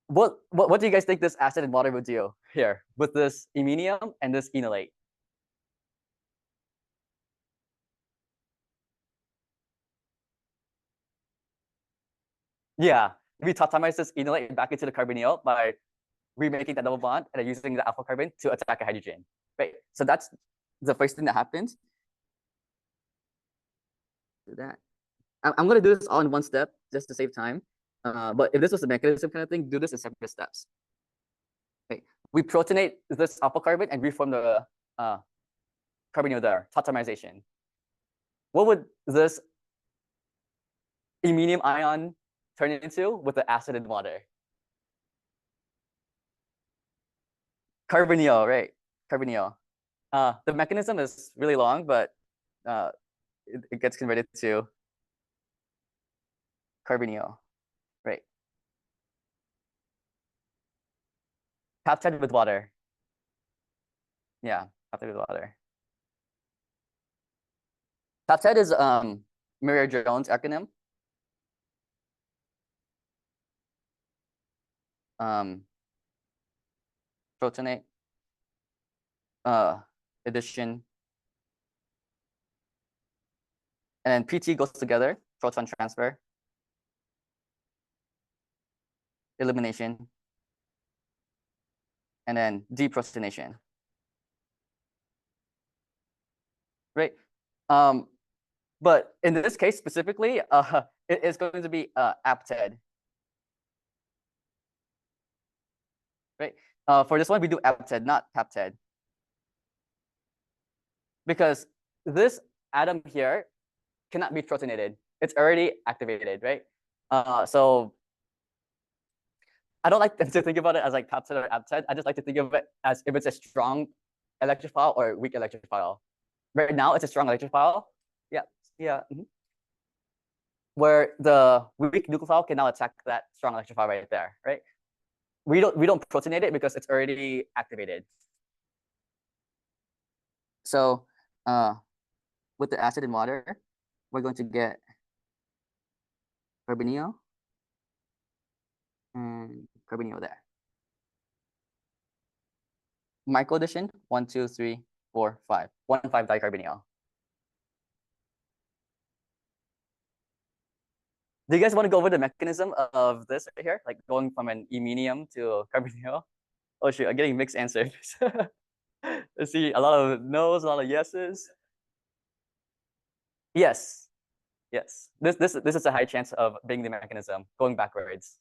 What do you guys think this acid and water will do here with this iminium and this enolate? Yeah, we tautomize this enolate back into the carbonyl by remaking that double bond and using the alpha carbon to attack a hydrogen. Right. So that's the first thing that happens. Do that. I'm gonna do this all in one step just to save time. But if this was a mechanism kind of thing, do this in separate steps. Okay. We protonate this alpha carbon and reform the carbonyl there, tautomization. What would this iminium ion turn into with the acid and water? Carbonyl, right? Carbonyl. The mechanism is really long, but it gets converted to Carbonyl, right? Peptide with water. Yeah, peptide with water. Peptide is Mirier-Jones acronym. Protonate, addition, and then PT goes together, proton transfer, elimination, and then deprotonation. Right? But in this case specifically, it is going to be apted. Right? For this one, we do apted, not peptide. Because this atom here cannot be protonated. It's already activated, right? So I don't like to think about it as like peptide or apted. I just like to think of it as if it's a strong electrophile or weak electrophile. Right now, it's a strong electrophile. Yeah, yeah. Where the weak nucleophile can now attack that strong electrophile right there, right? We don't protonate it because it's already activated. So with the acid and water, we're going to get carbonyl and carbonyl there. Micro addition 1, 2, 3, 4, 5. 1,5 dicarbonyl. Do you guys want to go over the mechanism of this right here, like going from an iminium to carbonyl? Oh shoot, I'm getting mixed answers. Let's see, a lot of no's, a lot of yeses. Yes, yes. This is a high chance of being the mechanism, going backwards.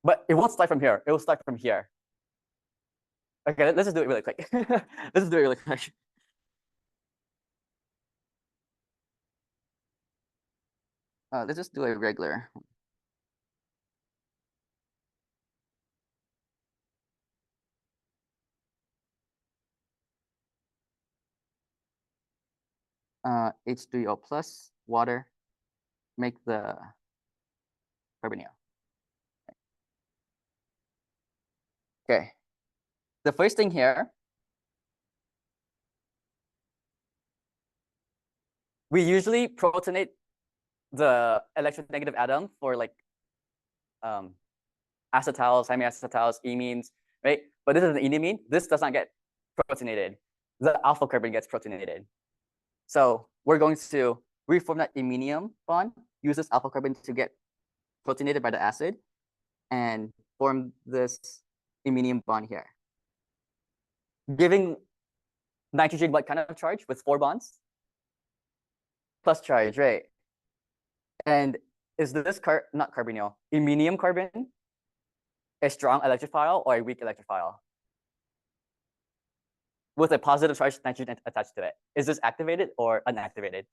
But it won't start from here. It will start from here. Okay, let's just do it really quick. Let's just do it really quick. Let's just do a regular. H3O plus water, make the carbonyl. Okay. The first thing here, we usually protonate the electronegative atom for like acetals, hemiacetals, imines, right? But this is an enamine. This does not get protonated. The alpha carbon gets protonated. So we're going to reform that iminium bond, use this alpha carbon to get protonated by the acid, and form this iminium bond here. Giving nitrogen what kind of charge with 4 bonds? Plus charge, right? And is this not carbonyl, iminium carbon a strong electrophile or a weak electrophile? With a positive charge nitrogen attached to it. Is this activated or unactivated?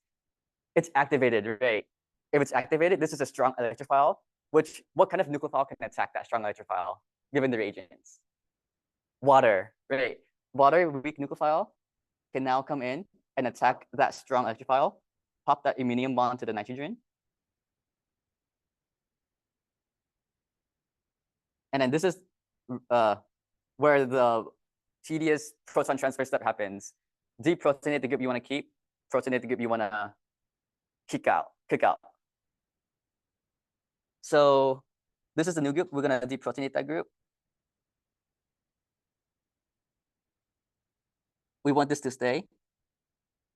It's activated, right? If it's activated, this is a strong electrophile, which what kind of nucleophile can attack that strong electrophile given the reagents? Water, right? Water, weak nucleophile, can now come in and attack that strong electrophile, pop that iminium bond to the nitrogen. And then this is where the tedious proton transfer step happens. Deprotonate the group you want to keep, protonate the group you want to kick out. So this is the new group. We're going to deprotonate that group. We want this to stay.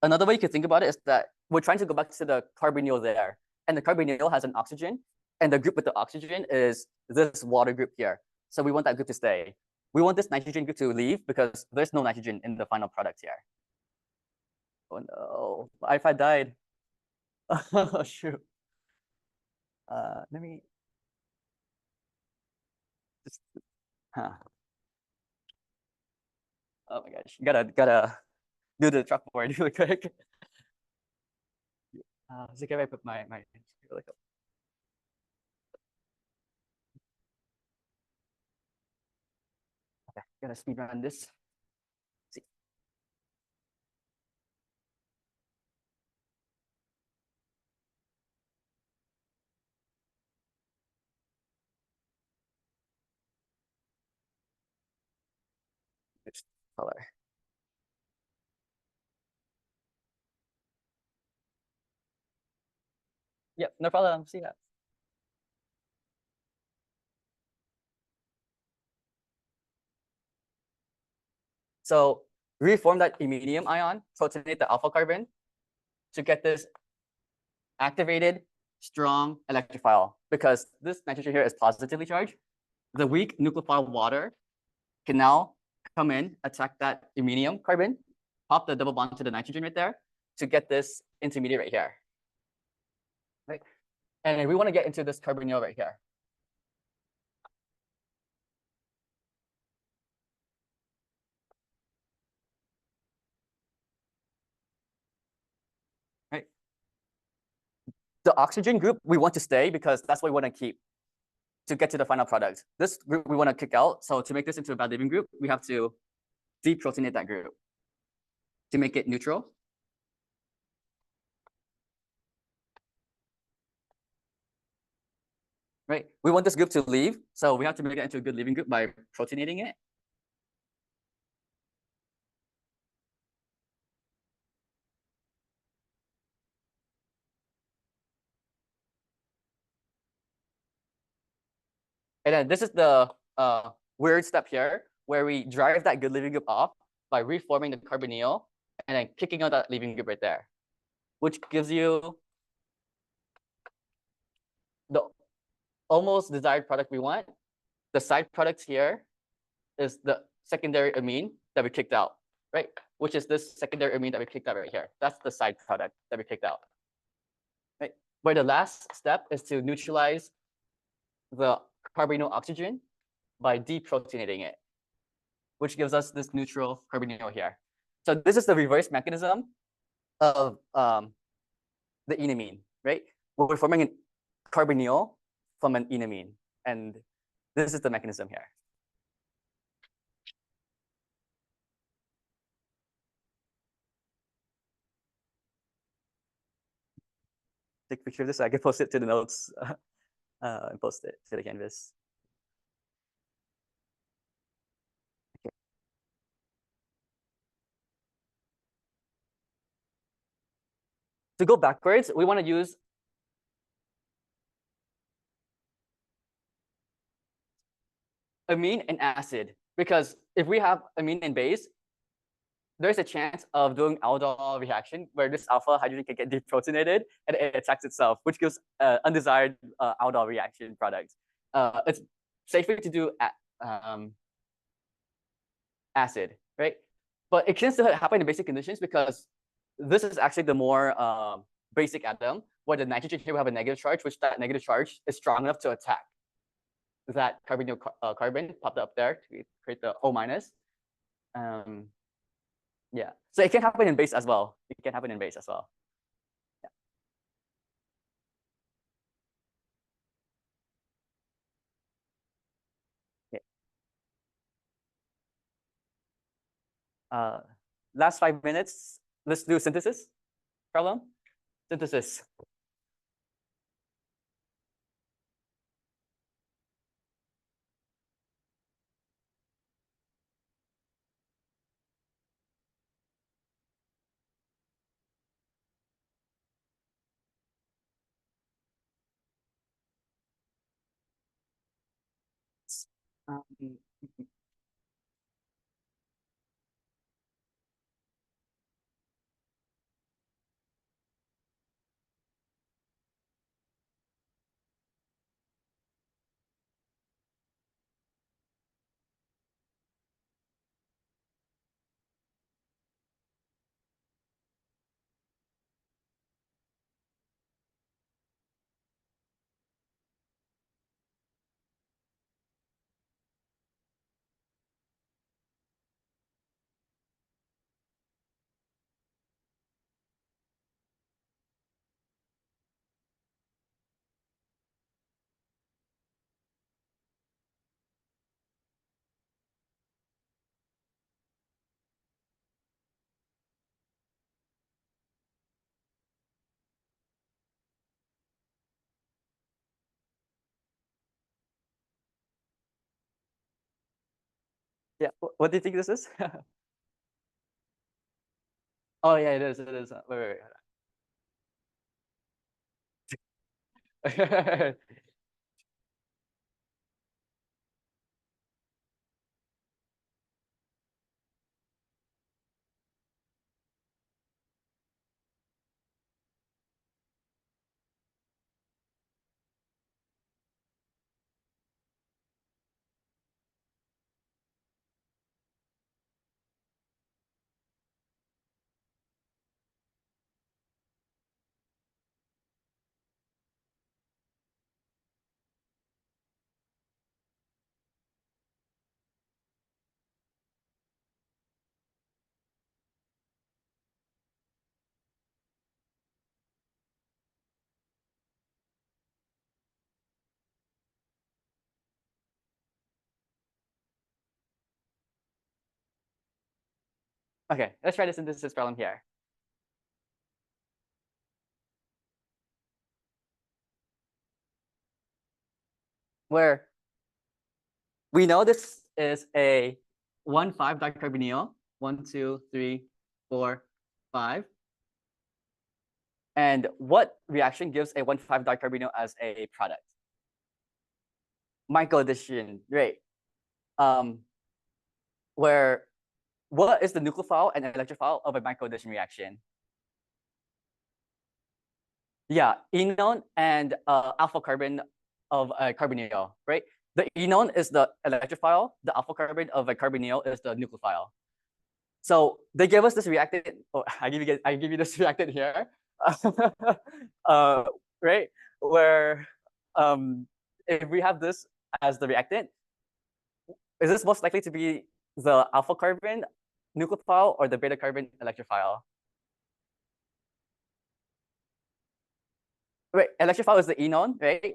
Another way you could think about it is that we're trying to go back to the carbonyl there. And the carbonyl has an oxygen. And the group with the oxygen is this water group here. So we want that group to stay. We want this nitrogen group to leave because there's no nitrogen in the final product here. Oh no, iPad died. Oh shoot. Let me just, oh my gosh, gotta do the chalkboard really quick. Is it okay if I put my really quick? Okay, gotta speed run this. See. color. Yep, no problem. See that. So reform that iminium ion, protonate the alpha carbon to get this activated, strong electrophile, because this nitrogen here is positively charged. The weak nucleophile water can now come in, attack that iminium carbon, pop the double bond to the nitrogen right there to get this intermediate right here. Right? And then we want to get into this carbonyl right here. Right? The oxygen group we want to stay because that's what we want to keep to get to the final product. This group we want to kick out. So to make this into a bad leaving group, we have to deprotonate that group to make it neutral. Right? We want this group to leave, so we have to make it into a good leaving group by protonating it. And then this is the weird step here where we drive that good leaving group off by reforming the carbonyl and then kicking out that leaving group right there, which gives you the almost desired product we want. The side product here is the secondary amine that we kicked out, right? Which is this secondary amine that we kicked out right here. That's the side product that we kicked out, right? Where the last step is to neutralize the carbonyl oxygen by deprotonating it, which gives us this neutral carbonyl here. So this is the reverse mechanism of the enamine, right? We're forming a carbonyl from an enamine, and this is the mechanism here. Take a picture of this so I can post it to the notes and post it to the canvas. Okay. To go backwards, we want to use amine and acid, because if we have amine and base, there's a chance of doing Aldol reaction where this alpha hydrogen can get deprotonated and it attacks itself, which gives undesired Aldol reaction products. It's safer to do acid, right? But it can still happen in basic conditions because this is actually the more basic atom where the nitrogen here will have a negative charge, which that negative charge is strong enough to attack that carbonyl carbon popped up there to create the O minus. Yeah, so it can happen in base as well. It can happen in base as well. Yeah. Okay. Last 5 minutes, let's do synthesis problem. Synthesis. Um, yeah, what do you think this is? Oh yeah, it is. It is. Wait. Okay, let's try the synthesis problem here. Where we know this is a 1,5 dicarbonyl. 1, 2, 3, 4, 5. And what reaction gives a 1,5 dicarbonyl as a product? Microaddition, right? Where what is the nucleophile and electrophile of a microaddition reaction? Yeah, enone and alpha carbon of a carbonyl, right? The enone is the electrophile, the alpha carbon of a carbonyl is the nucleophile. So they give us this reactant. Oh, I give you this reactant here, right? Where if we have this as the reactant, is this most likely to be the alpha carbon nucleophile or the beta carbon electrophile? Right, electrophile is the enone, right?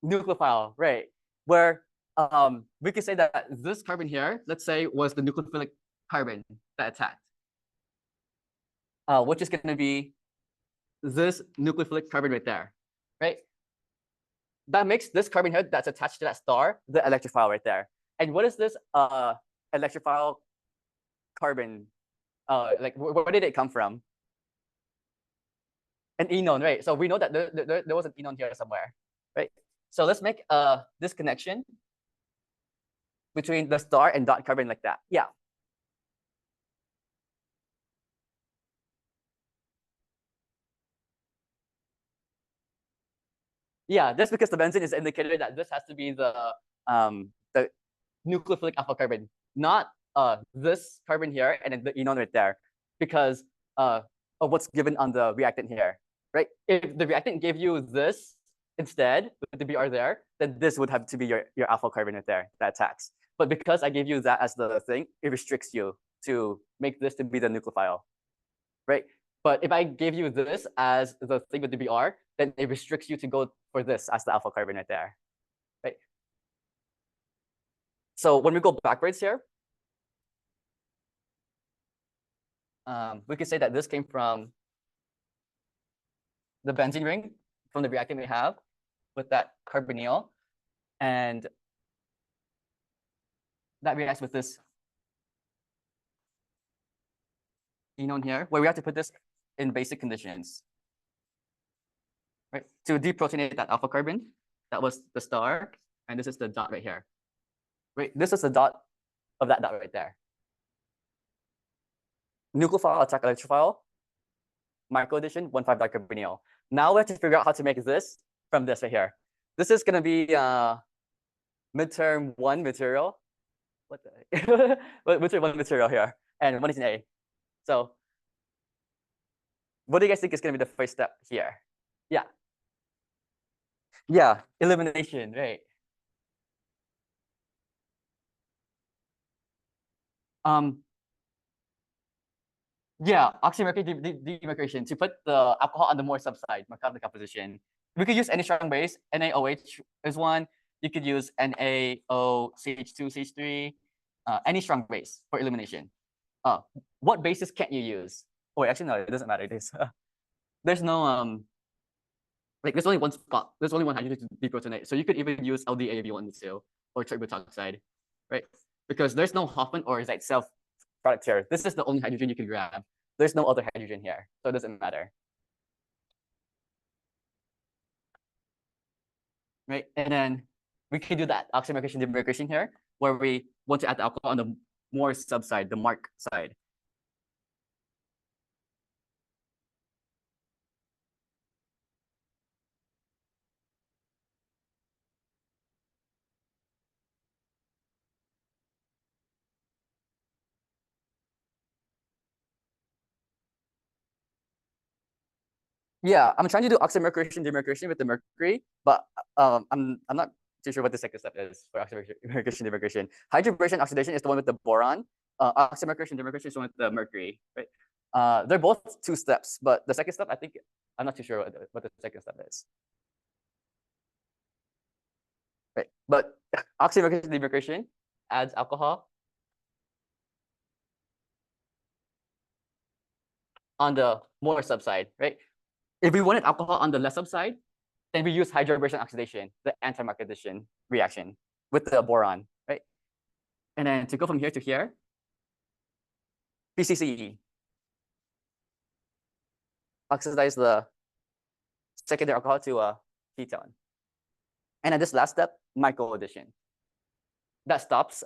Nucleophile, right? Where we could say that this carbon here, let's say, was the nucleophilic carbon that attacked, which is going to be this nucleophilic carbon right there, right? That makes this carbon here that's attached to that star the electrophile right there. And what is this electrophile carbon? Like where did it come from? An enone, right? So we know that there was an enone here somewhere, right? So let's make this connection between the star and dot carbon like that. Yeah. Yeah, just because the benzene is indicated that this has to be the nucleophilic alpha carbon, not this carbon here and then the enone right there, because of what's given on the reactant here, right? If the reactant gave you this instead with the Br there, then this would have to be your alpha carbon right there that attacks. But because I gave you that as the thing, it restricts you to make this to be the nucleophile, right? But if I gave you this as the thing with the Br, then it restricts you to go for this as the alpha carbon right there, right? So when we go backwards here, we could say that this came from the benzene ring from the reactant we have with that carbonyl, and that reacts with this enone here, where we have to put this in basic conditions, right? To deprotonate that alpha carbon, that was the star, and this is the dot right here, right? This is the dot of that dot right there. Nucleophile attack electrophile, microaddition, 1,5 dicarbonyl. Now we have to figure out how to make this from this right here. This is gonna be midterm 1 material. What the midterm 1 material here, and 1 is an A. So what do you guys think is gonna be the first step here? Yeah. Yeah, elimination, right? Yeah, oxymercuration-demercuration to put the alcohol on the more subside, mark out the composition. We could use any strong base. NaOH is one. You could use NaOCH2CH3, any strong base for elimination. What bases can't you use? Oh, wait, actually, no, it doesn't matter. There's no like there's only one spot. There's only one hydrogen to deprotonate. So you could even use LDA if you wanted to, or tributoxide, right? Because there's no Hoffman or Zaitsev product here. This is the only hydrogen you can grab. there's no other hydrogen here, so it doesn't matter. Right, and then we can do that oxymercuration-demercuration here, where we want to add the alcohol on the more sub side, the mark side. Yeah, I'm trying to do oxymercuration-demercuration with the mercury, but I'm not too sure what the second step is for oxymercuration-demercuration. Hydrolysis oxidation is the one with the boron. Oxymercuration-demercuration is the one with the mercury, right? They're both 2 steps, but the second step, I think, I'm not too sure what the second step is. Right, but oxymercuration-demercuration adds alcohol on the more subside, right? If we wanted alcohol on the less subside, then we use hydrolysis oxidation, the anti-Mark addition reaction with the boron, right? And then to go from here to here, PCCE, oxidize the secondary alcohol to a ketone. And then this last step, micro addition. That stops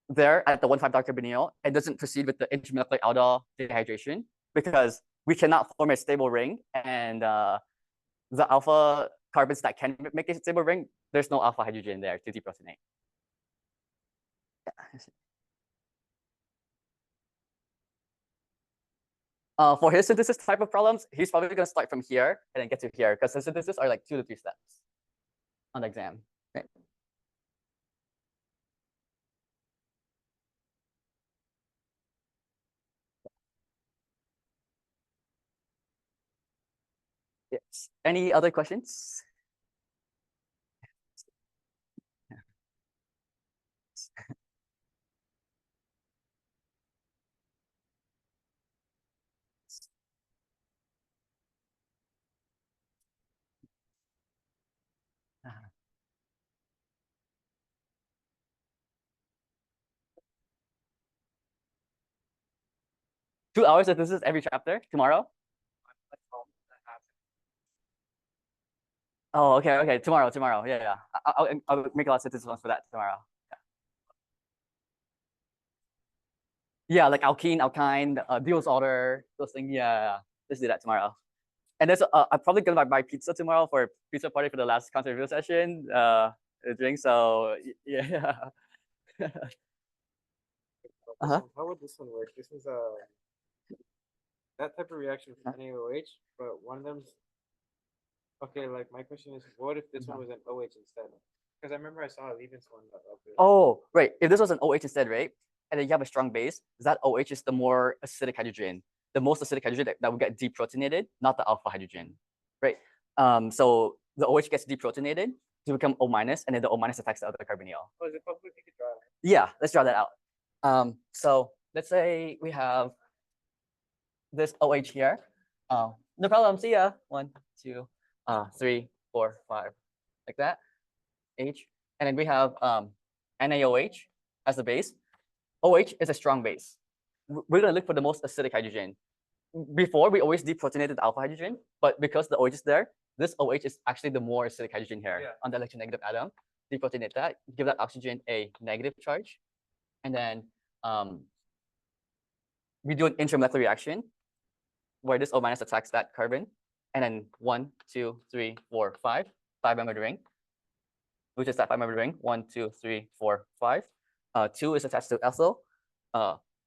there at the 1,5 carbonyl. It doesn't proceed with the intermolecular aldol dehydration because we cannot form a stable ring, and the alpha carbons that can make a stable ring, there's no alpha hydrogen there to deprotonate. For his synthesis type of problems, he's probably going to start from here and then get to here because his synthesis are like 2 to 3 steps on the exam. Right? Yes. Any other questions? 2 hours of synthesis every chapter tomorrow? Oh, okay. Tomorrow. Yeah. I'll make a lot of synthesis ones for that tomorrow. Yeah, like alkene, alkyne, Diels order, those things. Yeah, let's do that tomorrow. And there's I'm probably gonna buy pizza tomorrow for a pizza party for the last concert review session. Drink. So yeah. How would this one work? This is that type of reaction is NaOH, but one of them's okay. Like my question is, what if this one was an OH instead? Because I remember I saw a Leibniz one. Oh, right. If this was an OH instead, right? And then you have a strong base, that OH is the more acidic hydrogen, the most acidic hydrogen that will get deprotonated, not the alpha hydrogen, right? So the OH gets deprotonated to become O minus, and then the O minus attacks the other carbonyl. Oh, is it possible if you could draw that? Yeah, let's draw that out. So let's say we have this OH here. No problem. See ya. 1, 2, 3, 4, 5, like that. H, and then we have NaOH as the base. OH is a strong base. We're gonna look for the most acidic hydrogen. Before, we always deprotonated alpha hydrogen, but because the OH is there, this OH is actually the more acidic hydrogen here on the electronegative atom. Deprotonate that, give that oxygen a negative charge, and then we do an intermolecular reaction where this O minus attacks that carbon, and then 1, 2, 3, 4, 5, 5-membered ring, which is that 5-membered ring. 1, 2, 3, 4, 5. 2 is attached to ethyl.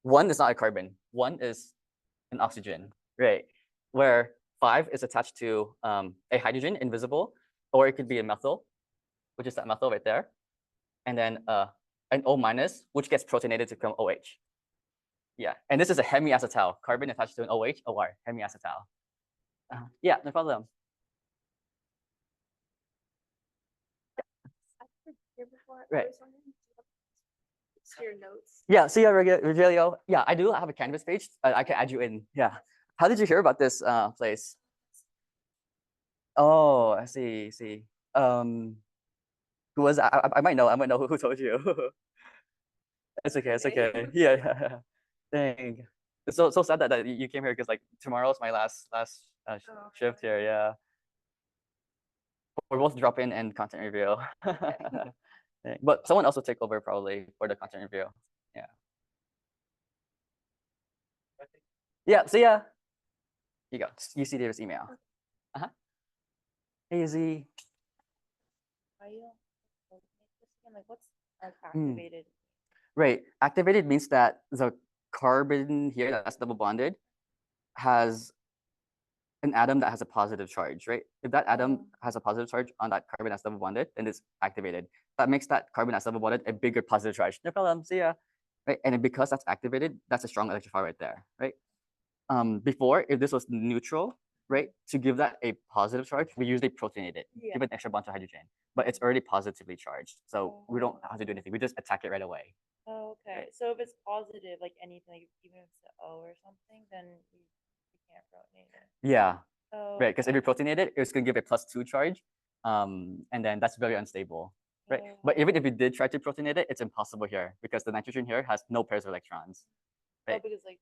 1 is not a carbon. 1 is an oxygen, right? Where 5 is attached to a hydrogen, invisible, or it could be a methyl, which is that methyl right there. And then an O minus, which gets protonated to become OH. Yeah, and this is a hemiacetal, carbon attached to an OH, OR, hemiacetal. Yeah, no problem. Right. Your notes. Yeah, see ya, Rogelio. Yeah, I do have a Canvas page. I can add you in. Yeah. How did you hear about this place? Oh, I see. Who was I might know who told you. It's okay. Yeah. Dang. It's so sad that you came here because like tomorrow's my last Oh, shift here. Yeah. We're both drop in and content review. Yeah, but someone else will take over probably for the content review. Yeah. Yeah. So yeah. You go. You see David's email. Hey Z. Why you don't make this again? Like, what's activated? Right. Activated means that the carbon here that's double bonded has an atom that has a positive charge, right? If that atom has a positive charge on that carbon that's double bonded, then it's activated. That makes that carbon that's double bonded a bigger positive charge. No problem. See ya. Right. And because that's activated, that's a strong electrifier right there, right? Before, if this was neutral, right, to give that a positive charge, we usually protonate it, give it an extra bond to hydrogen, but it's already positively charged, so we don't have to do anything. We just attack it right away. Oh, okay. Right. So if it's positive, like anything, like even if it's an O or something, then you can't protonate it. Yeah, Oh, right. Because if you protonate it, it's gonna give a +2 charge, and then that's very unstable, right? But even if you did try to protonate it, it's impossible here because the nitrogen here has no pairs of electrons. Right. because like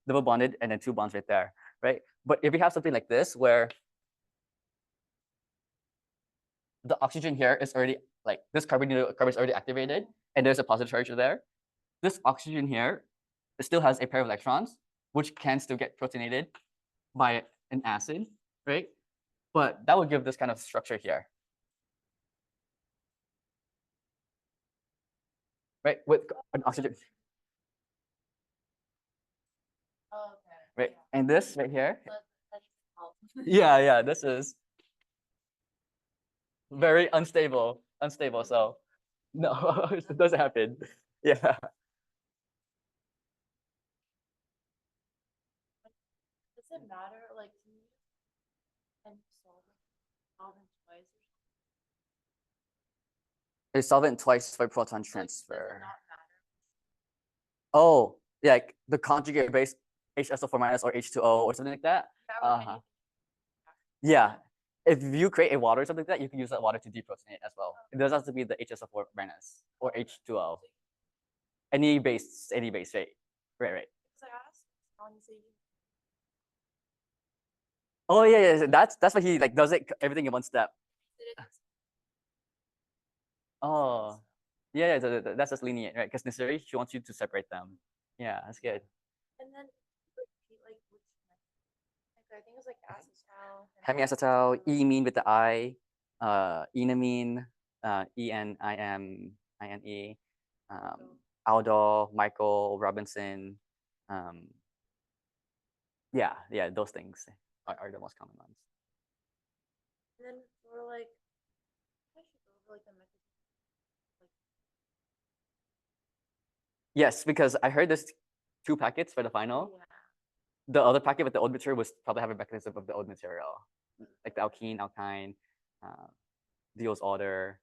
Double bonded and then 2 bonds right there, right? But if you have something like this where the oxygen here is already like this carbon is already activated and there's a positive charge there, this oxygen here still has a pair of electrons which can still get protonated by an acid, right? But that would give this kind of structure here, right? With an oxygen, right? And this right here, yeah, this is very unstable. So no, it doesn't happen. Yeah. Does it matter? Like, can you and solve it twice or something? They solve it twice for proton transfer. Does it not matter? Oh, yeah, like the conjugate base HSO4 minus or H2O or something like that. Yeah. If you create a water or something like that, you can use that water to deprotonate as well. It doesn't have to be the HSO4 minus or H2O. Any base, right? Right. Because I asked condensation. Oh yeah. That's why he like does it everything in one step. Oh, yeah. That's just lenient, right? Because necessarily she wants you to separate them. Yeah, that's good. And then like which I think it's like acetal. Hemiacetal, imine with the I, enamine, ENIMINE, Aldol, Michael, Robinson. Yeah, those things are the most common ones. And then we're like, I should go over like the mechanism. Yes, because I heard there's 2 packets for the final. Yeah. The other packet with the old material was probably have a mechanism of the old material, like the alkene, alkyne, Diels order,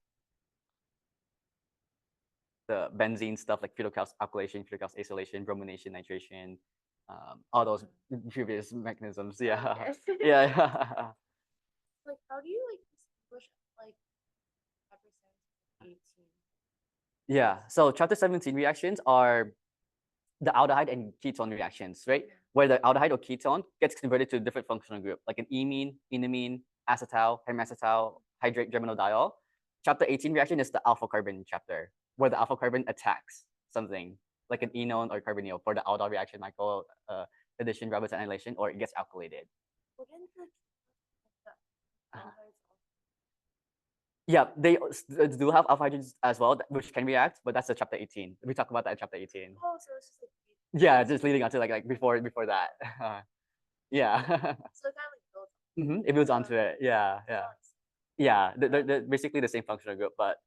the benzene stuff like phenolcalce alkylation, phenolcalce acylation, bromination, nitration, all those previous mechanisms. Yeah, Okay. yeah. Like, how do you like distinguish like chapter 17, 18? Yeah. So chapter 17 reactions are the aldehyde and ketone reactions, right? Where the aldehyde or ketone gets converted to a different functional group, like an imine, enamine, acetal, hemiacetal, hydrate germanodiol. Chapter 18 reaction is the alpha carbon chapter, where the alpha carbon attacks something, like an enone or carbonyl for the Aldol reaction, Michael addition, Robinson annulation, or it gets alkylated. Wouldn't the aldehydes Yeah, they do have alpha hydrogens as well, which can react, but that's the chapter 18. We talk about that in chapter 18. oh, so it's just like Yeah, just leading on to like before that. Yeah. so it kind of like builds. It builds onto it. Yeah. Yeah, they're basically the same functional group, but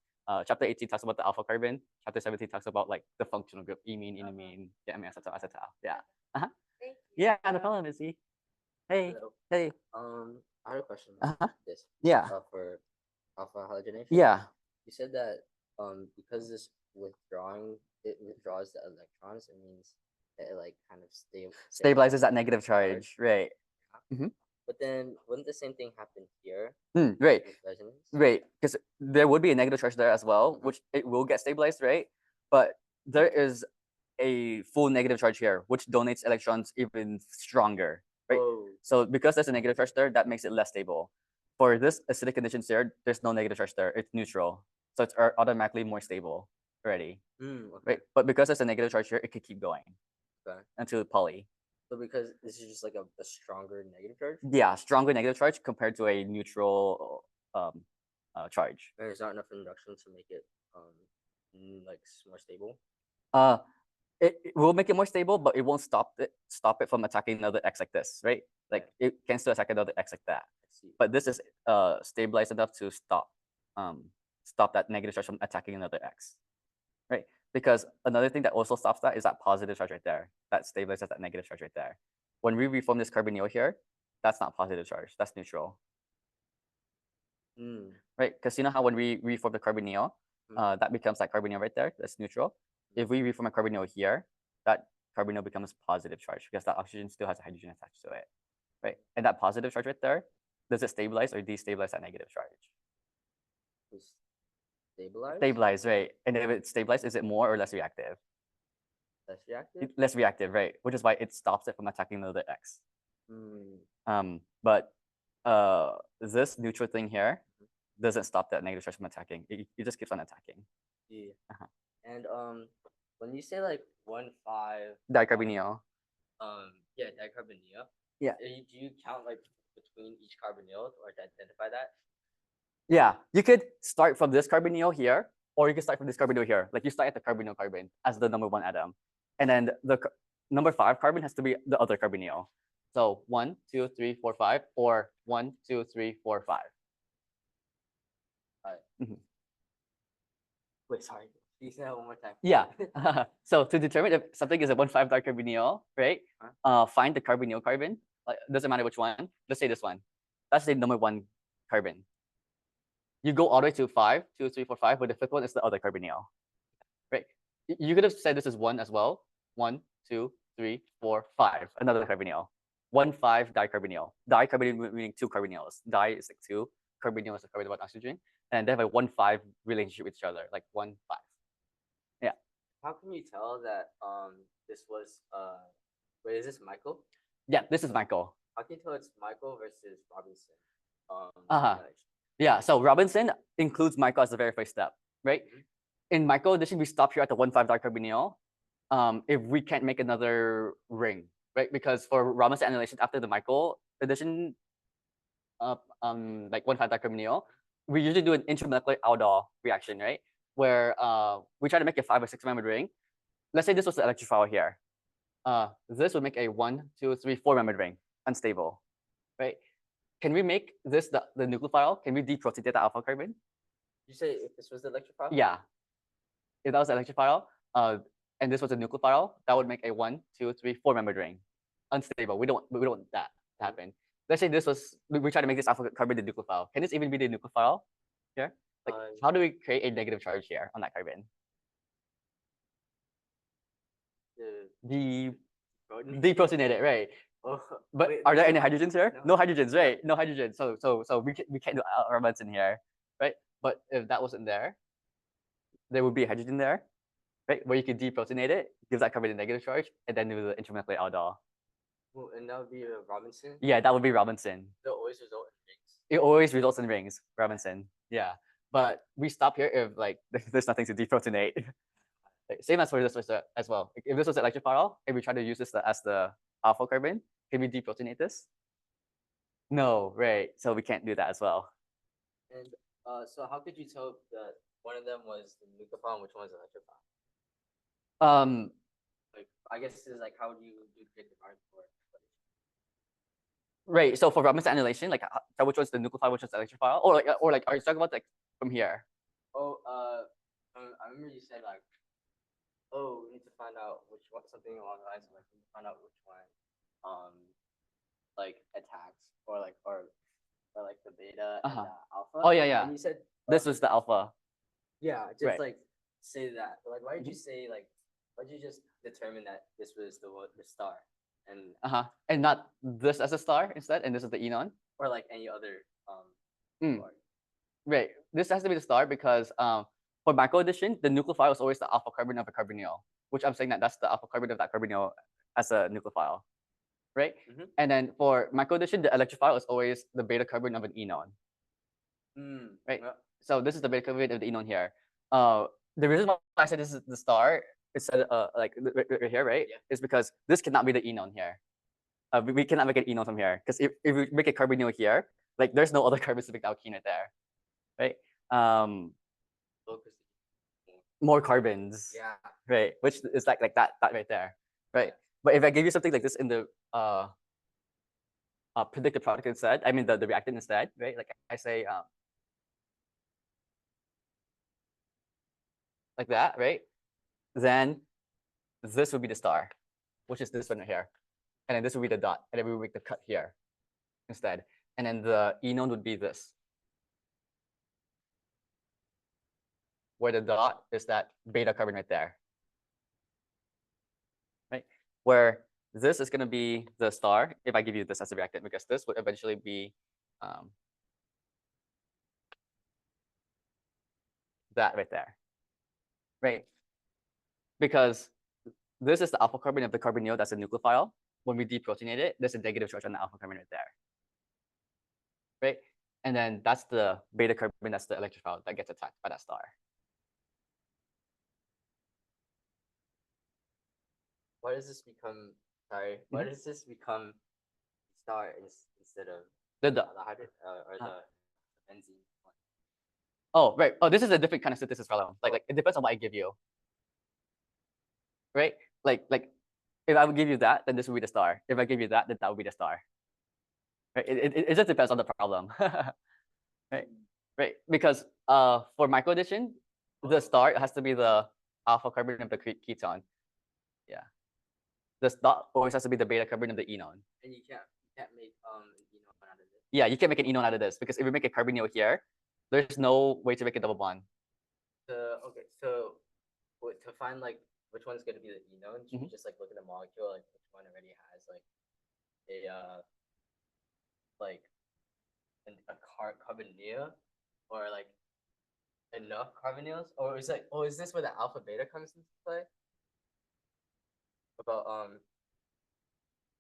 chapter 18 talks about the alpha carbon. Chapter 17 talks about like the functional group, imine, enamine, yeah, amine, acetal, acetal. Yeah. Thank you. Yeah, no problem, Izzy. Hey. Hello. Hey. I had a question Uh-huh. about this. Yeah. For alpha halogenation. Yeah. You said that because this withdrawing it withdraws the electrons, it means that it like kind of Stabilizes that negative charge. Right. But then wouldn't the same thing happen here Right. with resonance? Right. Because there would be a negative charge there as well, which it will get stabilized, right? But there is a full negative charge here, which donates electrons even stronger, right? Oh, So because there's a negative charge there, that makes it less stable. For this acidic conditions here, there's no negative charge there. It's neutral. So it's automatically more stable already, okay. right? But because there's a negative charge here, it could keep going Okay. until poly. So because this is just like a stronger negative charge, Yeah, stronger negative charge compared to a neutral charge. and there's not enough induction to make it like more stable. It will make it more stable, but it won't stop it from attacking another X like this, right? Like it can still attack another X like that. I see. But this is stabilized enough to stop that negative charge from attacking another X, right? Because another thing that also stops that is that positive charge right there. That stabilizes that negative charge right there. When we reform this carbonyl here, that's not positive charge. That's neutral, right? Because you know how when we reform the carbonyl, that becomes that carbonyl right there. That's neutral. If we reform a carbonyl here, that carbonyl becomes positive charge because that oxygen still has a hydrogen attached to it, right? And that positive charge right there, does it stabilize or destabilize that negative charge? It's stabilized. Stabilize, right? And if it's stabilized, is it more or less reactive? Less reactive. Less reactive, right? Which is why it stops it from attacking another X. But this neutral thing here doesn't stop that negative charge from attacking. It just keeps on attacking. Yeah. And when you say like 1,5 Dicarbonyl. yeah, dicarbonyl. Yeah. Do you count like between each carbonyl or to identify that? Yeah, you could start from this carbonyl here, or you can start from this carbonyl here. Like you start at the carbonyl carbon as the number 1 atom, and then the number 5 carbon has to be the other carbonyl. So 1, 2, 3, 4, 5, or 1, 2, 3, 4, 5. Wait, sorry. Can you say that one more time? Yeah. So to determine if something is a 1,5 dicarbonyl, right? Find the carbonyl carbon. Like doesn't matter which one. Let's say this one. That's the number 1 carbon. You go all the way to 5, 2, 3, 4, 5, but the 5th one is the other carbonyl, right? You could have said this is 1 as well. 1, 2, 3, 4, 5. Another carbonyl. 1,5 dicarbonyl. Dicarbonyl meaning 2 carbonyls. Di is like 2. Carbonyl is a carbon with oxygen, and they have a 1,5 relationship with each other, like 1,5. Yeah. How can you tell that this was wait, is this Michael? Yeah, this is Michael. How can you tell it's Michael versus Robinson? Yeah, so Robinson includes Michael as the very first step, right? In Michael addition, we stop here at the 1,5 dicarbonyl. If we can't make another ring, right? Because for Robinson annulation after the Michael addition, like 1,5 dicarbonyl, we usually do an intramolecular Aldol reaction, right? Where we try to make a 5 or 6 membered ring. Let's say this was the electrophile here. This would make a 1, 2, 3, 4 membered ring, unstable, right? Can we make this the nucleophile? Can we deprotonate the alpha carbon? You say if this was the electrophile? Yeah. If that was the electrophile, and this was a nucleophile, that would make a 1, 2, 3, 4 membered ring, unstable. We don't want that to happen. Let's say this was we try to make this alpha carbon the nucleophile. Can this even be the nucleophile here? Like how do we create a negative charge here on that carbon? Deprotonate it, right? But wait, are there there's any no hydrogens here? hydrogen? No hydrogens, right? No hydrogens. So we can't do Robinson here, right? But if that wasn't there, there would be a hydrogen there, right? Where you could deprotonate it, give that carbon a negative charge, and then do the intramolecular Aldol. Well, and that would be Robinson. Yeah, that would be Robinson. They'll always result in rings. It always results in rings, Robinson. Yeah, but we stop here if like there's nothing to deprotonate. Same as for this was as well. If this was an electrophile, and we try to use this as the alpha carbon, can we deprotonate this? No, right? So we can't do that as well. And so how could you tell that one of them was the nucleophile and which one was the electrophile? Like I guess this is like how would you do predictive art for it? Right. So for Robinson annulation, like which one's the nucleophile, which one's the electrophile, or like are you talking about like from here? Oh, I remember you said like, oh, we need to find out which one, something along the lines of like, we need to find out which one, like attacks or like the beta and the alpha. Oh yeah, yeah. And you said This was the alpha. yeah, just Right. like say that. But, like, why did you say like? Why did you just determine that this was the star and And not this as a star instead, and this is the Enon. or like any other Mm. star? Right. This has to be the star because for macro addition, the nucleophile is always the alpha carbon of a carbonyl. which I'm saying that that's the alpha carbon of that carbonyl as a nucleophile, right? Mhm. And then for microaddition, the electrophile is always the beta carbon of an enol. Right. Yeah. So this is the beta carbon of the enol here. The reason why I said this is the star instead like right here, right, Yeah. is because this cannot be the enol here. We cannot make an enol from here because if we make a carbonyl here, like there's no other carboxylic alkene right there, right? Focus. More carbons, Yeah. right? Which is like that right there, right? But if I give you something like this in the predicted product instead, I mean the reactant instead, right? Like I say like that, right? Then this would be the star, which is this one right here. And then this would be the dot, and then we would make the cut here instead. And then the enol would be this, where the dot is that beta carbon right there, right? Where this is going to be the star if I give you this as a reactant, because this would eventually be that right there, right? Because this is the alpha carbon of the carbonyl that's a nucleophile. When we deprotonate it, there's a negative charge on the alpha carbon right there, right? And then that's the beta carbon, that's the electrophile that gets attacked by that star. Why does this become? Sorry. Why does this become star instead of The hydrogen or the benzene one? Oh, right. Oh, this is a different kind of synthesis problem. Like it depends on what I give you, right? Like if I would give you that, then this would be the star. If I give you that, then that would be the star. Right? It just depends on the problem, right? Right? Because for microaddition, the star has to be the alpha carbon of the ketone. Yeah. The star always has to be the beta carbon of the enol. And you can't make out of this. Yeah, you can't make an enol out of this because if we make a carbonyl here, there's no way to make a double bond. Okay, so to find like which one's going to be the enol, should we just like look at the molecule, like which one already has like a carbonyl, or like enough carbonyls, or is like, is this where the alpha beta comes into play? About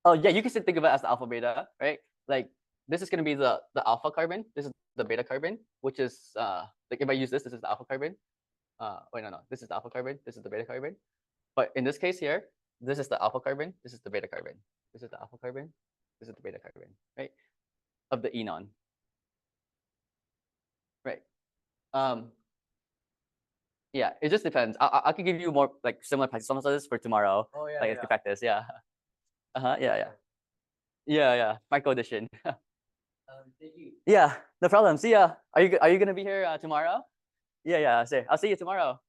Oh yeah, you can still think of it as the alpha beta, right? Like this is gonna be the alpha carbon. This is the beta carbon, which is like if I use this is the alpha carbon. Wait, no, this is the alpha carbon. This is the beta carbon. But in this case here, this is the alpha carbon. This is the beta carbon. This is the alpha carbon. This is the beta carbon, right? Of the enol, right? Yeah, it just depends. I can give you more like similar practice of this for tomorrow. Oh yeah, like yeah. practice, yeah. Yeah. Microaddition. Thank you. Yeah, no problem. See ya. Are you gonna be here tomorrow? Yeah. I'll see you tomorrow.